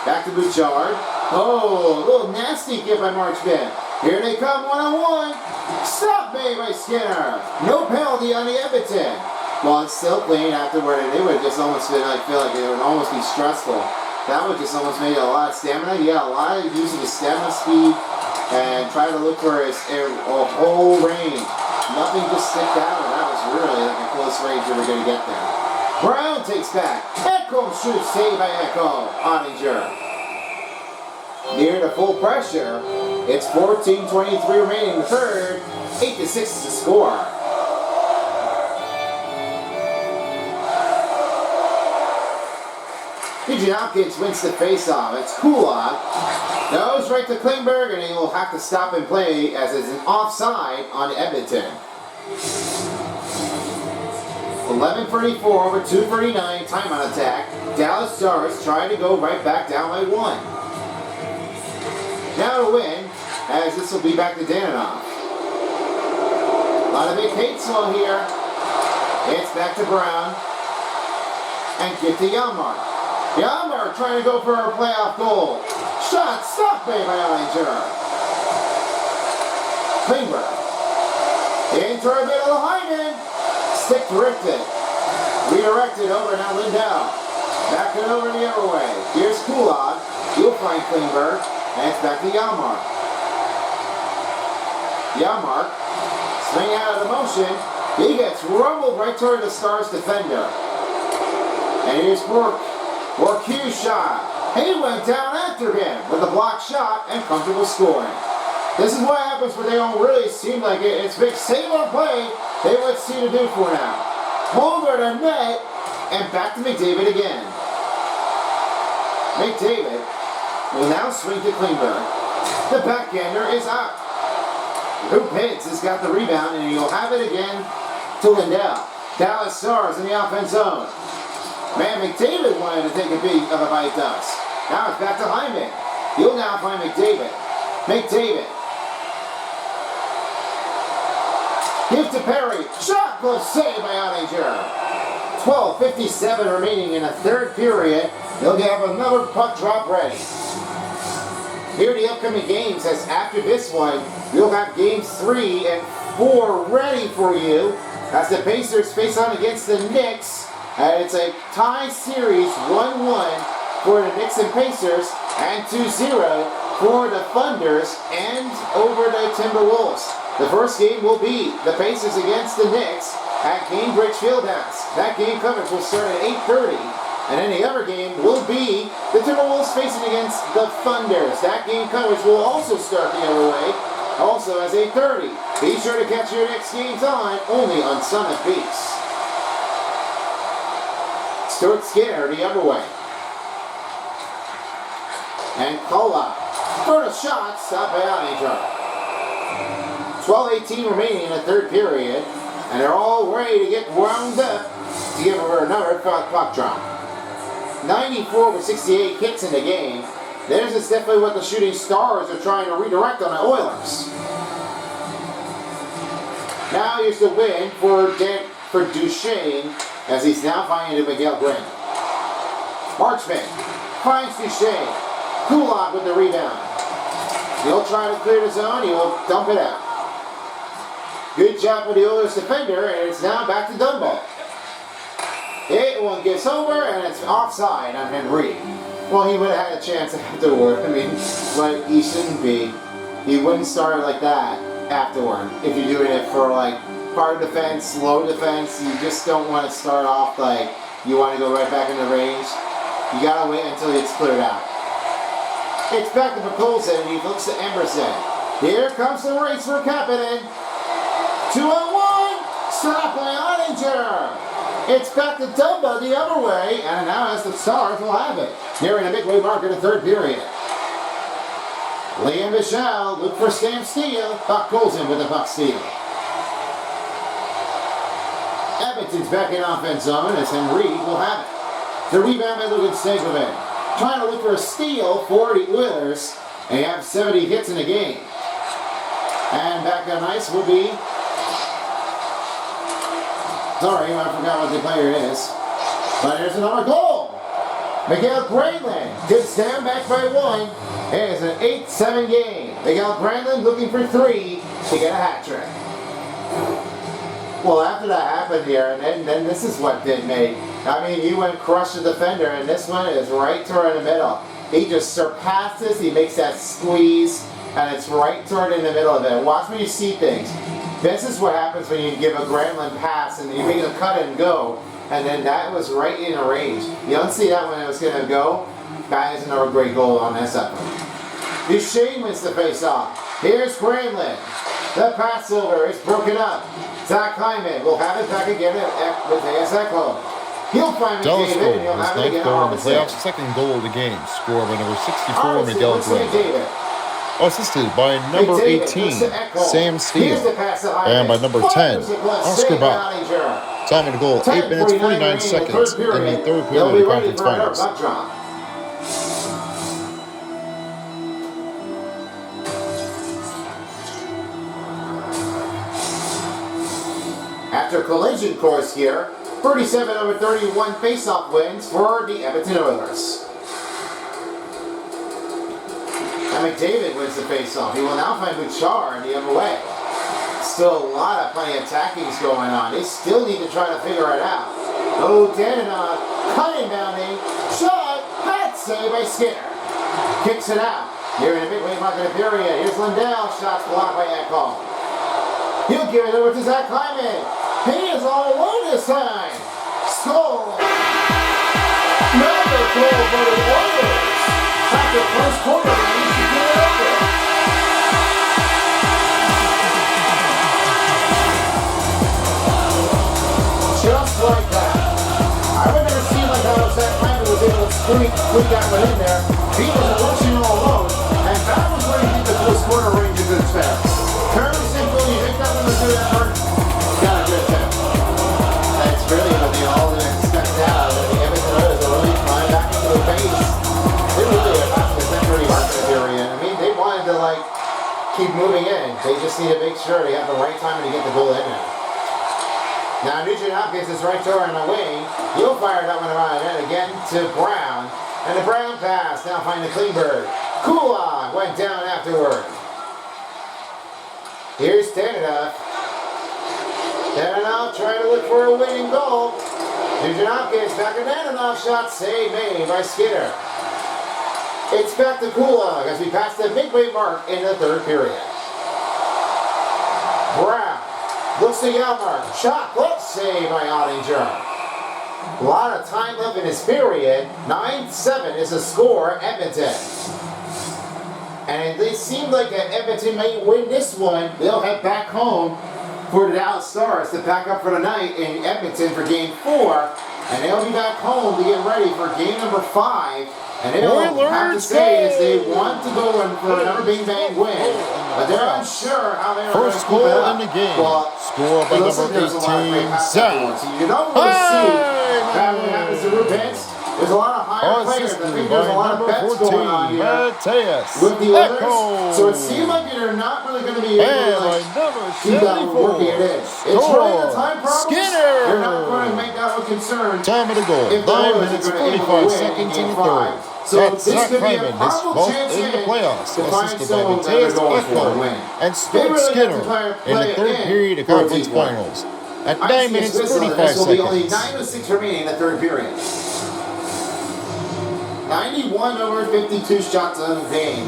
Speaker 1: Back to Bouchard. Oh, a little nasty kick by Marchman. Here they come one-on-one. Stop made by Skinner. No penalty on the Edmonton. Well, it's still clean afterward, and it would just almost feel like it would almost be stressful. That would just almost make a lot of stamina. Yeah, a lot of using his stamina speed and trying to look for his a whole range. Nothing just sticked out, and that was really like a close range we were going to get there. Brown takes back. Ekholm shoots, saved by Ekholm. Ottinger. Near to full pressure. It's 14:23 remaining in the 3rd. 8-6 is the score. Nugent Hopkins wins the face-off. It's Kulak. Goes right to Klingberg, and he will have to stop and play as it's an offside on Edmonton. 11:34 over 2:39. Time on attack. Dallas Stars trying to go right back down by 1. Now to win, as this will be back to Dananoff. A lot of big hits on here. It's back to Brown. And get to Janmark. Janmark trying to go for a playoff goal. Shot stopped by Ottinger. Klingberg. Into a bit of the Hyman. Stick directed. Redirected over now Lindell. Back it over the other way. Here's Kulak. He'll find Klingberg. And it's back to Janmark. Janmark, swing out of the motion. He gets rumbled right toward the Stars defender. And here's Bourque's shot. He went down after him with a blocked shot and comfortable scoring. This is what happens when they don't really seem like it. It's big save on play. They let's see to do for now. Over to net and back to McDavid again. McDavid will now swing to Klingberg. The backhander is out. Hoop Hits has got the rebound, and he'll have it again to Lindell. Dallas Stars in the offense zone. Man, McDavid wanted to take a big of a bite dust. Now it's back to Hyman. He'll now find McDavid. McDavid. Give to Perry. Shot close save by Ottinger. 12:57 remaining in the 3rd period. They'll have another puck drop ready. Here are the upcoming games, as after this one, we'll have games 3 and 4 ready for you as the Pacers face on against the Knicks. And it's a tie series, 1-1 for the Knicks and Pacers, and 2-0 for the Thunders and over the Timberwolves. The first game will be the Pacers against the Knicks, at Cambridge Fieldhouse. That game coverage will start at 8:30. And any other game will be the Timberwolves facing against the Thunders. That game coverage will also start the other way, also as 8:30. Be sure to catch your next game time only on Summit Beats. Stuart Skinner the other way. And Kola. First shot, stopped by Oninger. 12:18 remaining in the third period. And they're all ready to get wound up to give her another puck drop. 94/68 hits in the game. This is definitely what the Shooting Stars are trying to redirect on the Oilers. Now here's the win for Duchesne as he's now finding to Miguel Green. Marchman finds Duchesne. Kulak with the rebound. He'll try to clear the zone. He will dump it out. Good job with the Oilers defender, and it's now back to Dunbar. It one gets over, and it's offside on Henry. Well, he would have had a chance afterward. I mean, but he shouldn't be. He wouldn't start like that afterward. If you're doing it for like hard defense, low defense, you just don't want to start off like you want to go right back in the range. You gotta wait until it's cleared out. It's back to Mikulsen, and he looks to Emerson. Here comes the race for Kapanen. 2-on-1, stopped by Oninger. It's back to Dumba the other way, and now as the Stars will have it. Nearing a midway mark in the third period. Liam Michel look for Stamp steal. Buck Colson with the puck steal. Edmonton's back in offense zone as Henry will have it. The rebound by Lukas Stankovic. Trying to look for a steal for the Oilers. They have 70 hits in the game. And back on ice will be... Sorry, I forgot what the player is. But here's another goal. Miguel Granlund gets down back by one. It is an 8-7 game. Miguel Granlund looking for 3 to get a hat trick. Well, after that happened here, and then this is what did made. I mean, he went crush the defender, and this one is right toward the middle. He just surpasses, he makes that squeeze, and it's right toward in the middle of it. Watch when you see things. This is what happens when you give a Granlund pass and you make a cut and go, and then that was right in a range. You don't see that when it was going to go. That is another great goal on this effort. Duchesne wins the face-off. Here's Granlund. The pass over is broken up. Zach Hyman will have it back again with Echo. He'll find
Speaker 2: Dallas
Speaker 1: McDavid
Speaker 2: goal,
Speaker 1: and he'll
Speaker 2: his
Speaker 1: have it
Speaker 2: ninth
Speaker 1: again
Speaker 2: goal in
Speaker 1: on
Speaker 2: the
Speaker 1: the
Speaker 2: playoffs, second goal of the game, scored by number 64, Miguel Green. Assisted by number 18, Sam Steele, and by number 10, Oscar Bach. Time of the goal, 8 minutes, 49 seconds in the third period of the conference finals.
Speaker 1: After collision course here, 37/31 face-off wins for the Edmonton Oilers. And McDavid wins the face-off. He will now find Bouchard the other way. Still plenty of tackings going on. They still need to try to figure it out. Oh, Dananov, cutting bounding, shot, hat save by Skinner. Kicks it out. Here in the midway mark of the period. Here's Lindell, shots blocked by Ekholm. He'll give it over to Zach Hyman. He is all alone this time. Score. Another goal for the Oilers. After the first quarter, they need to get it over. Just like that. I would never see like how Zach Hyman was able to squeak that one in there. He was rushing all alone, and that was where he hit the close corner range of his fast. Very simple. You hit that one to that part. Got a good attempt. That's really what they all expect now. That the Edmonton Oilers are really flying back into the face. They really are passing the century market period. I mean, they wanted to keep moving in. They just need to make sure they have the right time to get the goal in there. Now Nugent Hopkins is right there on the wing. He'll fire that one around and again to Brown. And the Brown pass now finding Klingberg. Kulak went down afterward. Here's Dananov. Dananov trying to look for a winning goal. Nugent Hopkins back to Dananov. Shot save made by Skinner. It's back to Kulak as we pass the midway mark in the third period. Brown Looks to Yelmer. Shot. Glove save by Ottinger. A lot of time left in this period. 9-7 is the score, Edmonton. And they seem like Edmonton may win this one. They'll head back home for the Dallas Stars to pack up for the night in Edmonton for Game 4. And they'll be back home to get ready for Game number 5. And they'll have to say is they want to go in for another big bang win. But they're unsure how they're going to
Speaker 2: First
Speaker 1: keep it
Speaker 2: goal
Speaker 1: up.
Speaker 2: in the game.
Speaker 1: Well,
Speaker 2: Score by number 18, Zach.
Speaker 1: so you don't really see that when it happens to Rubens. There's a lot of higher players. I think there's a lot of bets going on here with the others. So it seems like they're not really going to be able to keep that working it in. It's really the time problems. They're not going to make that a concern.
Speaker 2: Time of the goal. 9 minutes, 45 seconds in the third.
Speaker 1: So
Speaker 2: that's
Speaker 1: this
Speaker 2: Zach
Speaker 1: could be a
Speaker 2: Hyman, his
Speaker 1: possible
Speaker 2: 12th
Speaker 1: chance
Speaker 2: in the playoffs,
Speaker 1: to find
Speaker 2: assisted by
Speaker 1: someone that
Speaker 2: Matthias
Speaker 1: they're going for a
Speaker 2: Ekholm
Speaker 1: win.
Speaker 2: and Stuart Skinner in the third period of conference finals. At 9 minutes, 35
Speaker 1: This will be only
Speaker 2: seconds.
Speaker 1: 9:06 remaining in the third period. 91 over 52 shots on the game.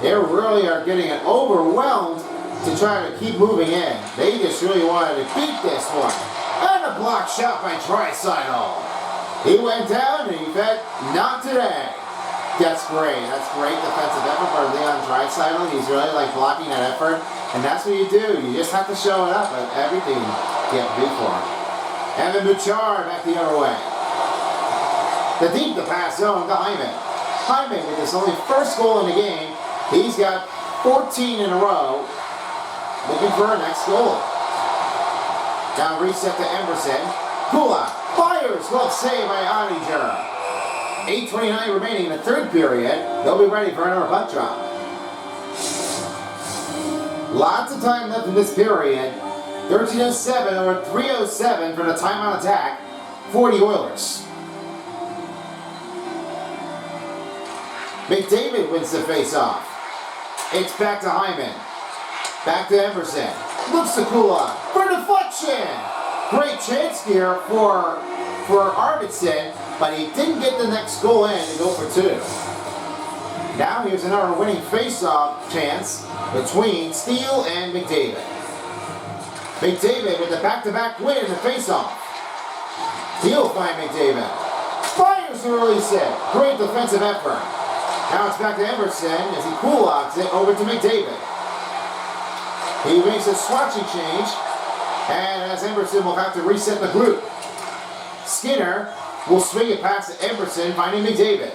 Speaker 1: They really are getting overwhelmed to try to keep moving in. They just really wanted to beat this one. And a block shot by Draisaitl. He went down and in fact, not today. That's great. That's great defensive effort by Leon Draisaitl. He's really like blocking that effort. And that's what you do. You just have to show it up at everything you have to do for him. Evan Bouchard back the other way. The deep to pass zone to Hyman. Hyman with his only first goal in the game. He's got 14 in a row. Looking for a next goal. Now reset to Emerson. Kula fires. Glove save by Ottinger. 8:29 remaining in the third period. They'll be ready for another puck drop. Lots of time left in this period. 13:07 or 3:07 for the timeout attack for the Oilers. McDavid wins the face-off. It's back to Hyman. Back to Emerson. Looks to Kulak for deflection. Great chance here for Arvidsson, but he didn't get the next goal in to go for 2. Now here's another winning face-off chance between Steele and McDavid. McDavid with the back-to-back win in the face-off. Steele find McDavid. Fires to release it. Great defensive effort. Now it's back to Emerson as he Kulaks it over to McDavid. He makes a swatching change, and as Emerson will have to reset the group. Skinner will swing it past to Emerson, finding McDavid.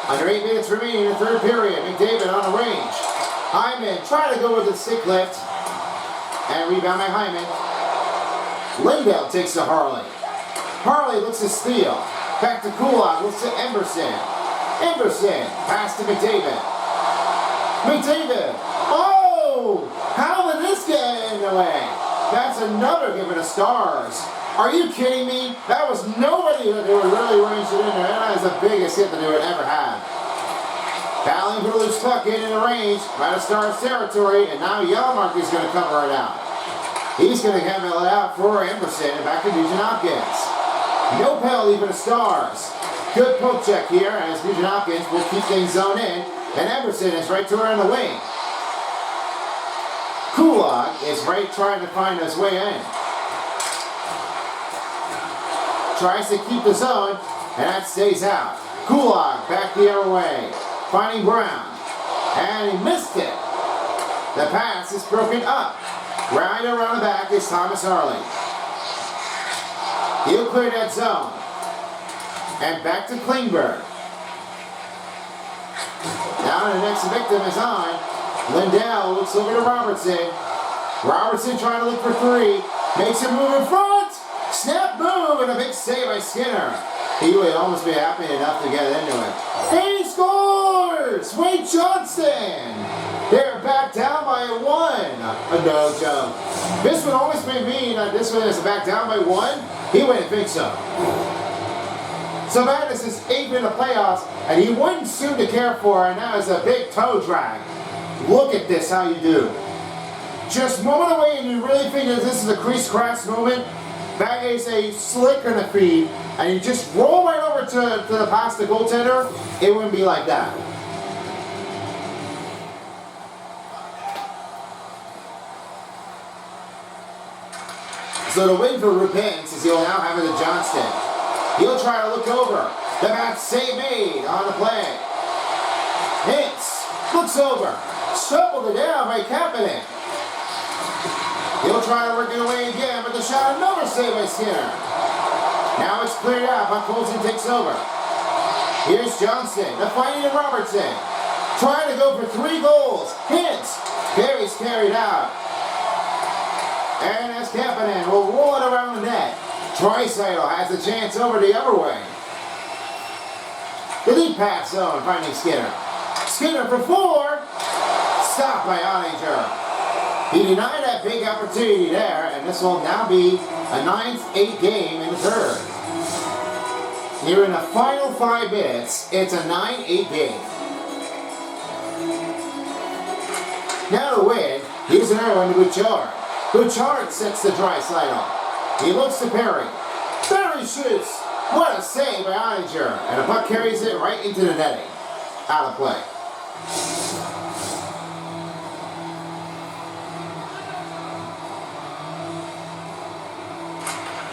Speaker 1: Under 8 minutes remaining in the third period, McDavid on the range. Hyman trying to go with the stick lift, and rebound by Hyman. Lindell takes to Harley. Harley looks to Steele. Back to Kulak, looks to Emerson. Emerson, pass to McDavid. McDavid, oh! How did this get in the way? That's another given to Stars. Are you kidding me? That was nobody that they were really ranged it in there. That is the biggest hit that they would ever have. Battling for the loose puck in the range, right of Stars territory, and now Yellmark is going to cover it out. He's going to have it out for Emerson and back to Nugent Hopkins. No penalty for the Stars. Good poke check here as Nugent Hopkins will keep things zoned in, and Emerson is right to her on the wing. Kulak is right trying to find his way in. Tries to keep the zone, and that stays out. Kulak back the other way, finding Brown, and he missed it. The pass is broken up. Right around the back is Thomas Harley. He'll clear that zone. And back to Klingberg. Now the next victim is on. Lindell looks over to Robertson. Robertson trying to look for 3. Makes a move in front. Snap move and a big save by Skinner. He would almost be happy enough to get into it. He scores! Wade Johnston! They're back down by 1. No joke. This would always mean that this one is back down by 1. He wouldn't think so. Savannah's is 8th in the playoffs, and he wouldn't seem to care for it, and that is a big toe drag. Look at this, how you do. Just moment away, and you really think that this is a crease crash moment. That is a slick on the feed, and you just roll right over to the past the goaltender, it wouldn't be like that. So the win for Rupins is he'll now have it to Johnston. He'll try to look over. The back save made on the play. Hits. Looks over. Shoveled it down by Kapanen. He'll try to work it away again, but the shot, another save by Skinner. Now it's cleared out, but Colson takes over. Here's Johnston, the fighting of Robertson. Trying to go for 3 goals. Hits. Perry's carried out. And as Kapanen will roll it around the net. Draisaitl has a chance over the other way. The deep pass zone, finding Skinner. Skinner for 4. Stopped by Ottinger. He denied that big opportunity there, and this will now be a 9th-8 game in the third. Here in the final 5 minutes, it's a 9-8 game. Now to win, here's another one to Bouchard. Bouchard sets the Draisaitl. He looks to Perry. Perry shoots. What a save by Ottinger. And the puck carries it right into the netting. Out of play.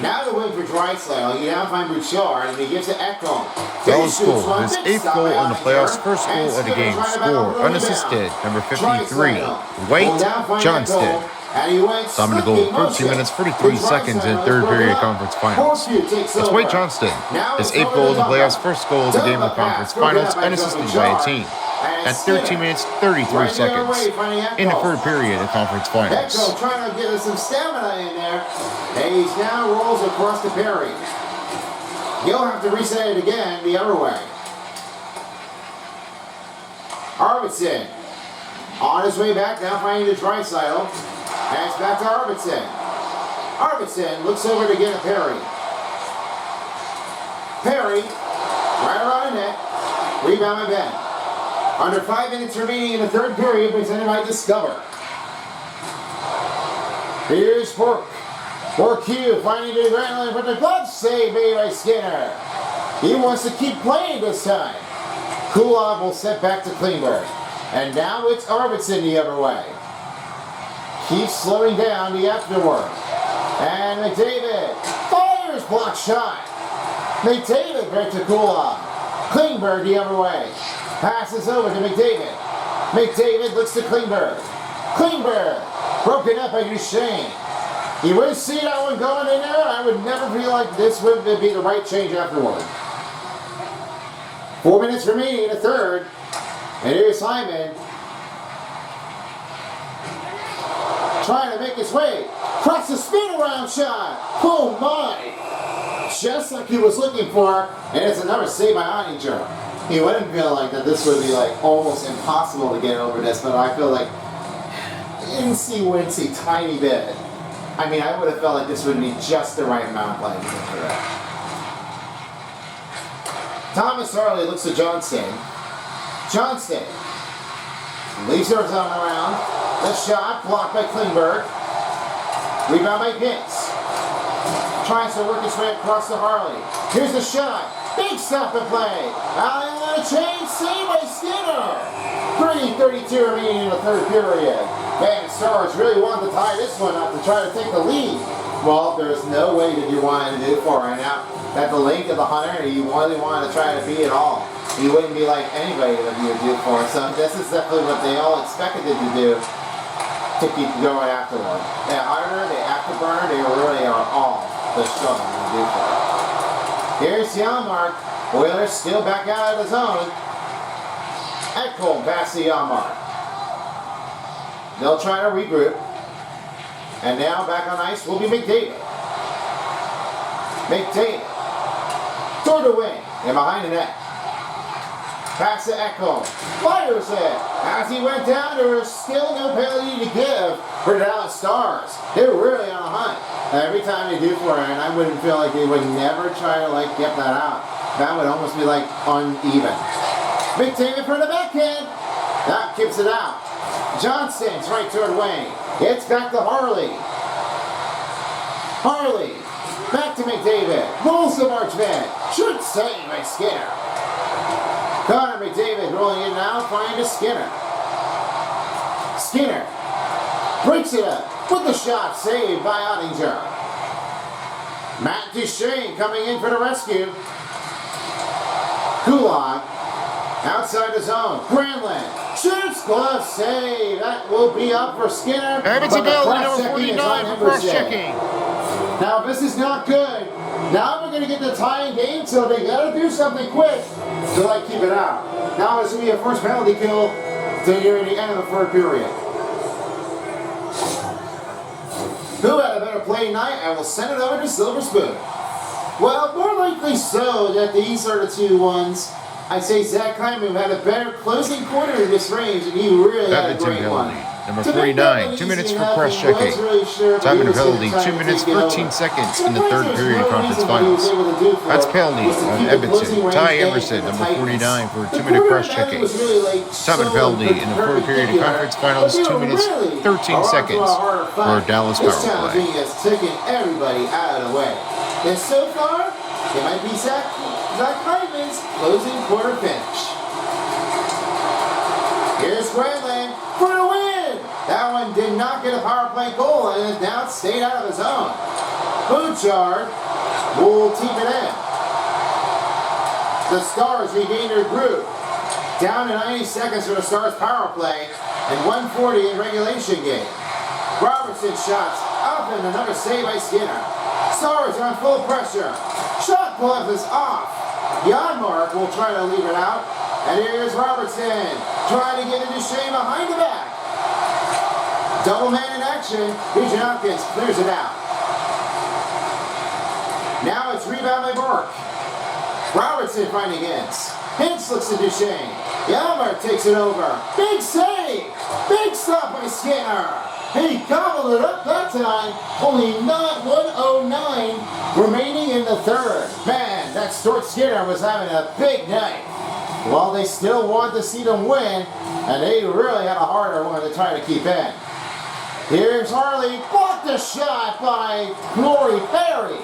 Speaker 1: Now the win for Draisaitl. You now find Bouchard, and he gives it Ekholm.
Speaker 2: Dallas scored his 8th goal in the playoffs, first goal of the game. Scored unassisted, number 53, Wade Johnston. Time to goal, 13 minutes, 43 seconds in the third period conference finals. That's Wade Johnston. His 8th goal in the playoffs, first goal of the game of the conference finals, unassisted by a team. At 13 minutes, 33 seconds in the third period of conference finals.
Speaker 1: Echo trying to get some stamina in there. And he now rolls across to Perry. He'll have to reset it again the other way. Arvidsson on his way back, now finding the Draisaitl. And it's back to Arvidsson. Arvidsson looks over to get a Perry. Perry, right around the net. Rebound by Ben. Under 5 minutes remaining in the third period, presented by Discover. Here's Bork. Bork-Hugh finding the ground line for the glove save made by Skinner. He wants to keep playing this time. Kulov will set back to Klingberg. And now it's Arvidsson the other way. Keeps slowing down the afterward. And McDavid fires block shot. McDavid back to Kulov. Klingberg the other way. Passes over to McDavid. McDavid looks to Klingberg. Klingberg broken up by Duchesne. You would see that one going in there. I would never feel like this would be the right change afterward. 4 minutes remaining in the third. And here's Hyman. Trying to make his way. Cross the spin around shot. Oh my. Just like he was looking for. And it's another save by Ottinger. He wouldn't feel like that this would be like almost impossible to get over this, but I feel like incy-wincy tiny bit. I mean, I would have felt like this would be just the right amount of play to get through it. Thomas Harley looks at Johnston. Johnston leaves Arizona around. The shot blocked by Klingberg. Rebound by Pitts. Tries to work his way across to Harley. Here's the shot. Big stop and play. Allen on a change. Save by Skinner. 3:32 remaining in the third period. Man, the Stars really wanted to tie this one up to try to take the lead. Well, there's no way that you wanted to do for right now. At the length of the Hunter, you really wanted to try to beat it all. You wouldn't be like anybody that you would do for. So this is definitely what they all expected it to do to keep going afterward. The Hunter, the afterburner, they really are all the struggle to do for it. Here's Janmark. Oilers still back out of the zone. Ekholm past the Janmark. They'll try to regroup. And now back on ice will be McDavid. McDavid. Toward the wing and behind the net. Pass to Ekholm. Fires it. As he went down, there was still no penalty to give for the Dallas Stars. They were really on a hunt. Every time they do for it, and I wouldn't feel like they would never try to like get that out. That would almost be like uneven. McDavid for the backhand. That keeps it out. Johnston's right toward wing. It's back to Harley. Harley. Back to McDavid. Rolls the marchman. Should save by Skinner. Connor McDavid rolling in now. Find a Skinner. Skinner breaks it up with the shot saved by Ottinger. Matt Duchene coming in for the rescue. Kulak outside the zone. Granlund shoots, glove save. That will be up for Skinner.
Speaker 2: And it's available number 49 for cross-checking.
Speaker 1: Now this is not good. Now we're going to get the tying game, so they got to do something quick to keep it out. Now it's going to be a first penalty kill near the end of the third period. Who had a better play night? I will send it over to Silver Spoon. Well, more likely so that these are the two ones. I'd say Zach Hyman had a better closing quarter in this range, and he really had a great one.
Speaker 2: Number 49, 2 minutes for cross-checking. Time and penalty, 2 minutes, 13 seconds in the third period of conference finals. That's penalty on Edmonton. Ty Emerson, number 49, for 2-minute cross-checking. Time and penalty in the third period of conference finals, 2 minutes, 13 seconds for Dallas power play.
Speaker 1: Taking everybody out of the way. And so far, it might be Zach Hyman's closing quarter finish. Here's Granlund for the win. That one did not get a power play goal, and it now stayed out of his own. Bouchard will keep it in. The Stars regain their group. Down to 90 seconds for the Stars power play and 1:40 in regulation game. Robertson shots up and another save by Skinner. Stars are on full pressure. Shot glove is off. Janmark will try to leave it out. And here's Robertson trying to get into Shane behind the back. Double man in action. Regent Hopkins clears it out. Now it's rebound by Burke. Robertson finding Hintz. Hintz looks at Duchene. Janmark takes it over. Big save. Big stop by Skinner. He gobbled it up that time. Only not 1:09 remaining in the third. Man, that Stuart Skinner was having a big night. Well, they still wanted to see them win, and they really had a harder one to try to keep in. Here's Harley. Blocked the shot by Glory Perry.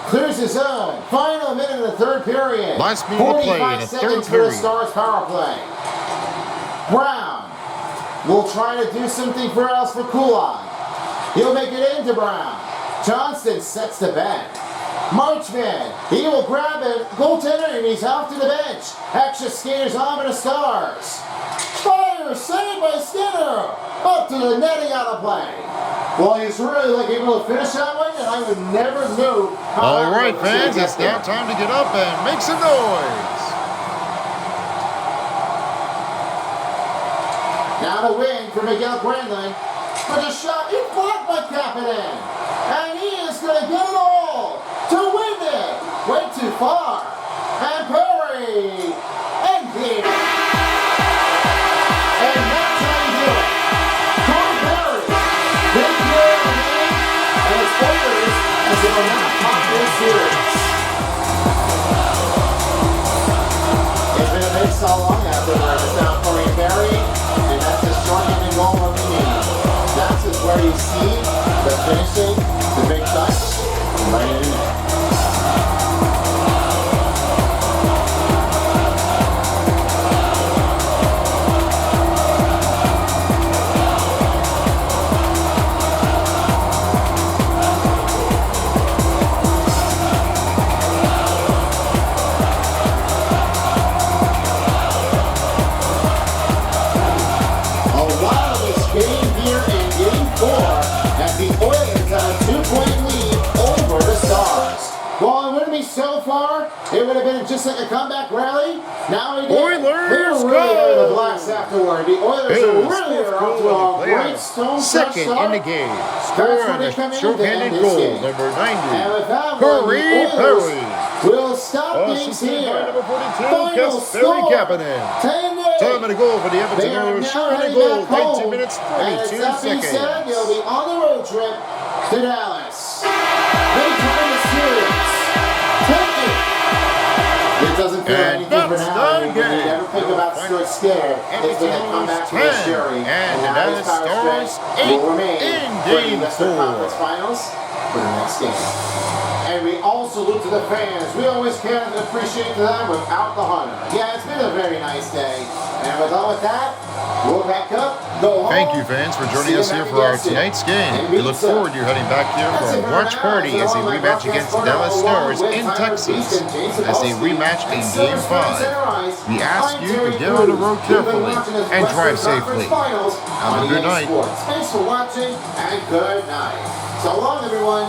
Speaker 1: Clears his zone. Final minute of the third period.
Speaker 2: Last minute of play in the third
Speaker 1: for the
Speaker 2: period.
Speaker 1: Stars power play. Brown will try to do something else for Kulak. He'll make it into Brown. Johnston sets the bend. Marchman, he will grab it. Goaltender, and he's off to the bench. Extra skaters on for the Stars. Fire, saved by Skinner. Up to the netting out of play. Well, he's really able to finish that one, and I would never know how.
Speaker 2: All right, fans, it's now time to get up and make some noise.
Speaker 1: Now the win for Miguel Granlund. But the shot is blocked by Kapanen. And he is going to get it all to win it. Way too far. And Perry. And Peter. And that's how you do it. Corey Perry. Big year of the game. And his Oilers as they will not top this series. It's been a big so long afterwards. It's now Corey Perry. And that's a short-hand and goal remaining. That's just where you see the finishing, the big touch, right in there. So far, it would have been just like a comeback rally. Now we did.
Speaker 2: Oilers
Speaker 1: really
Speaker 2: go!
Speaker 1: The blast afterward. The Oilers really are off to a great stone
Speaker 2: second in the game. Score on the short-handed goal, number 90.
Speaker 1: And with that
Speaker 2: Corey Perry.
Speaker 1: We'll stop things here.
Speaker 2: Number 42,
Speaker 1: Final score.
Speaker 2: Kapanen.
Speaker 1: 10-8.
Speaker 2: Time and a goal for the Edmonton Oilers. Short-handed goal, 19 minutes, 42 seconds.
Speaker 1: Said, they'll be on the road trip to Dallas. They time the series. It doesn't feel anything for now. You never think about Stuart Skinner. It's going to come back to the Sherry.
Speaker 2: And the Dallas Stars
Speaker 1: will remain
Speaker 2: in
Speaker 1: for the
Speaker 2: Game
Speaker 1: Western
Speaker 2: 4.
Speaker 1: Conference Finals for the next game. And we also final salute to the fans. We always can appreciate them without the hunter. Yeah, it's been a very nice day. And with that, we'll pack up, go home.
Speaker 2: Thank you, fans, for joining us here for our tonight's game. We look forward to you heading back here for a watch party as they rematch against the Dallas Stars in Texas as they rematch in Game 5. We ask you to get on the road carefully and drive safely. Have a good night.
Speaker 1: Thanks for watching and good night. So long, everyone.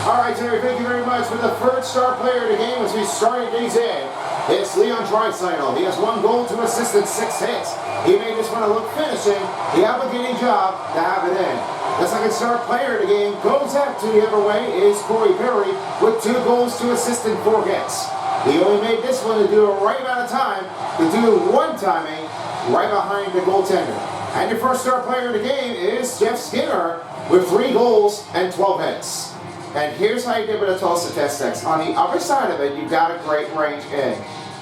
Speaker 1: All right, Terry, thank you very much for the first star player of the game as we started these in. It's Leon Draisaitl. He has 1 goal, 2 assists, and 6 hits. He made this one a look finishing. The obligating job to have it in. The second star player of the game goes out to the other way is Corey Perry with 2 goals, 2 assists, and 4 hits. He only made this one to do a right amount of time to do one timing right behind the goaltender. And your first star player of the game is Jeff Skinner with 3 goals and 12 hits. And here's how you did with the total statistics. On the upper side of it, you've got a great range in.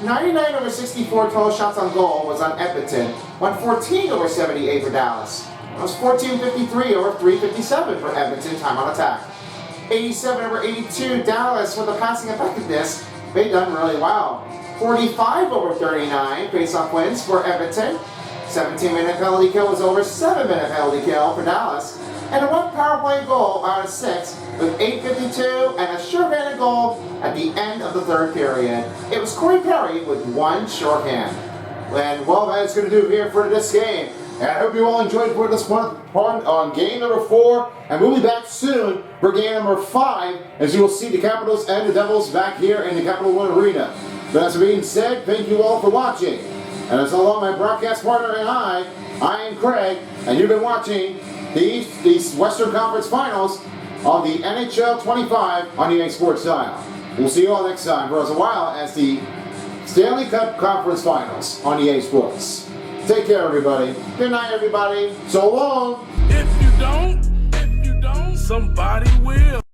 Speaker 1: 99 over 64 total shots on goal was on Edmonton. 114 over 78 for Dallas. It was 1453 over 357 for Edmonton time on attack. 87 over 82 Dallas with the passing effectiveness. They done really well. 45 over 39 face-off wins for Edmonton. 17-minute penalty kill was over 7-minute penalty kill for Dallas. And a 1 power play goal out of 6 with 8:52 and a shorthanded goal at the end of the 3rd period. It was Corey Perry with 1 shorthand. And well, that's going to do here for this game. And I hope you all enjoyed for this one on game number 4. And we'll be back soon for game number 5 as you will see the Capitals and the Devils back here in the Capital One Arena. But as being said, thank you all for watching. And as along my broadcast partner and I am Craig, and you've been watching these Western Conference Finals on the NHL 25 on EA Sports Style. We'll see you all next time for as a while as the Stanley Cup Conference Finals on EA Sports. Take care, everybody. Good night, everybody. So long.
Speaker 4: If you don't, somebody will.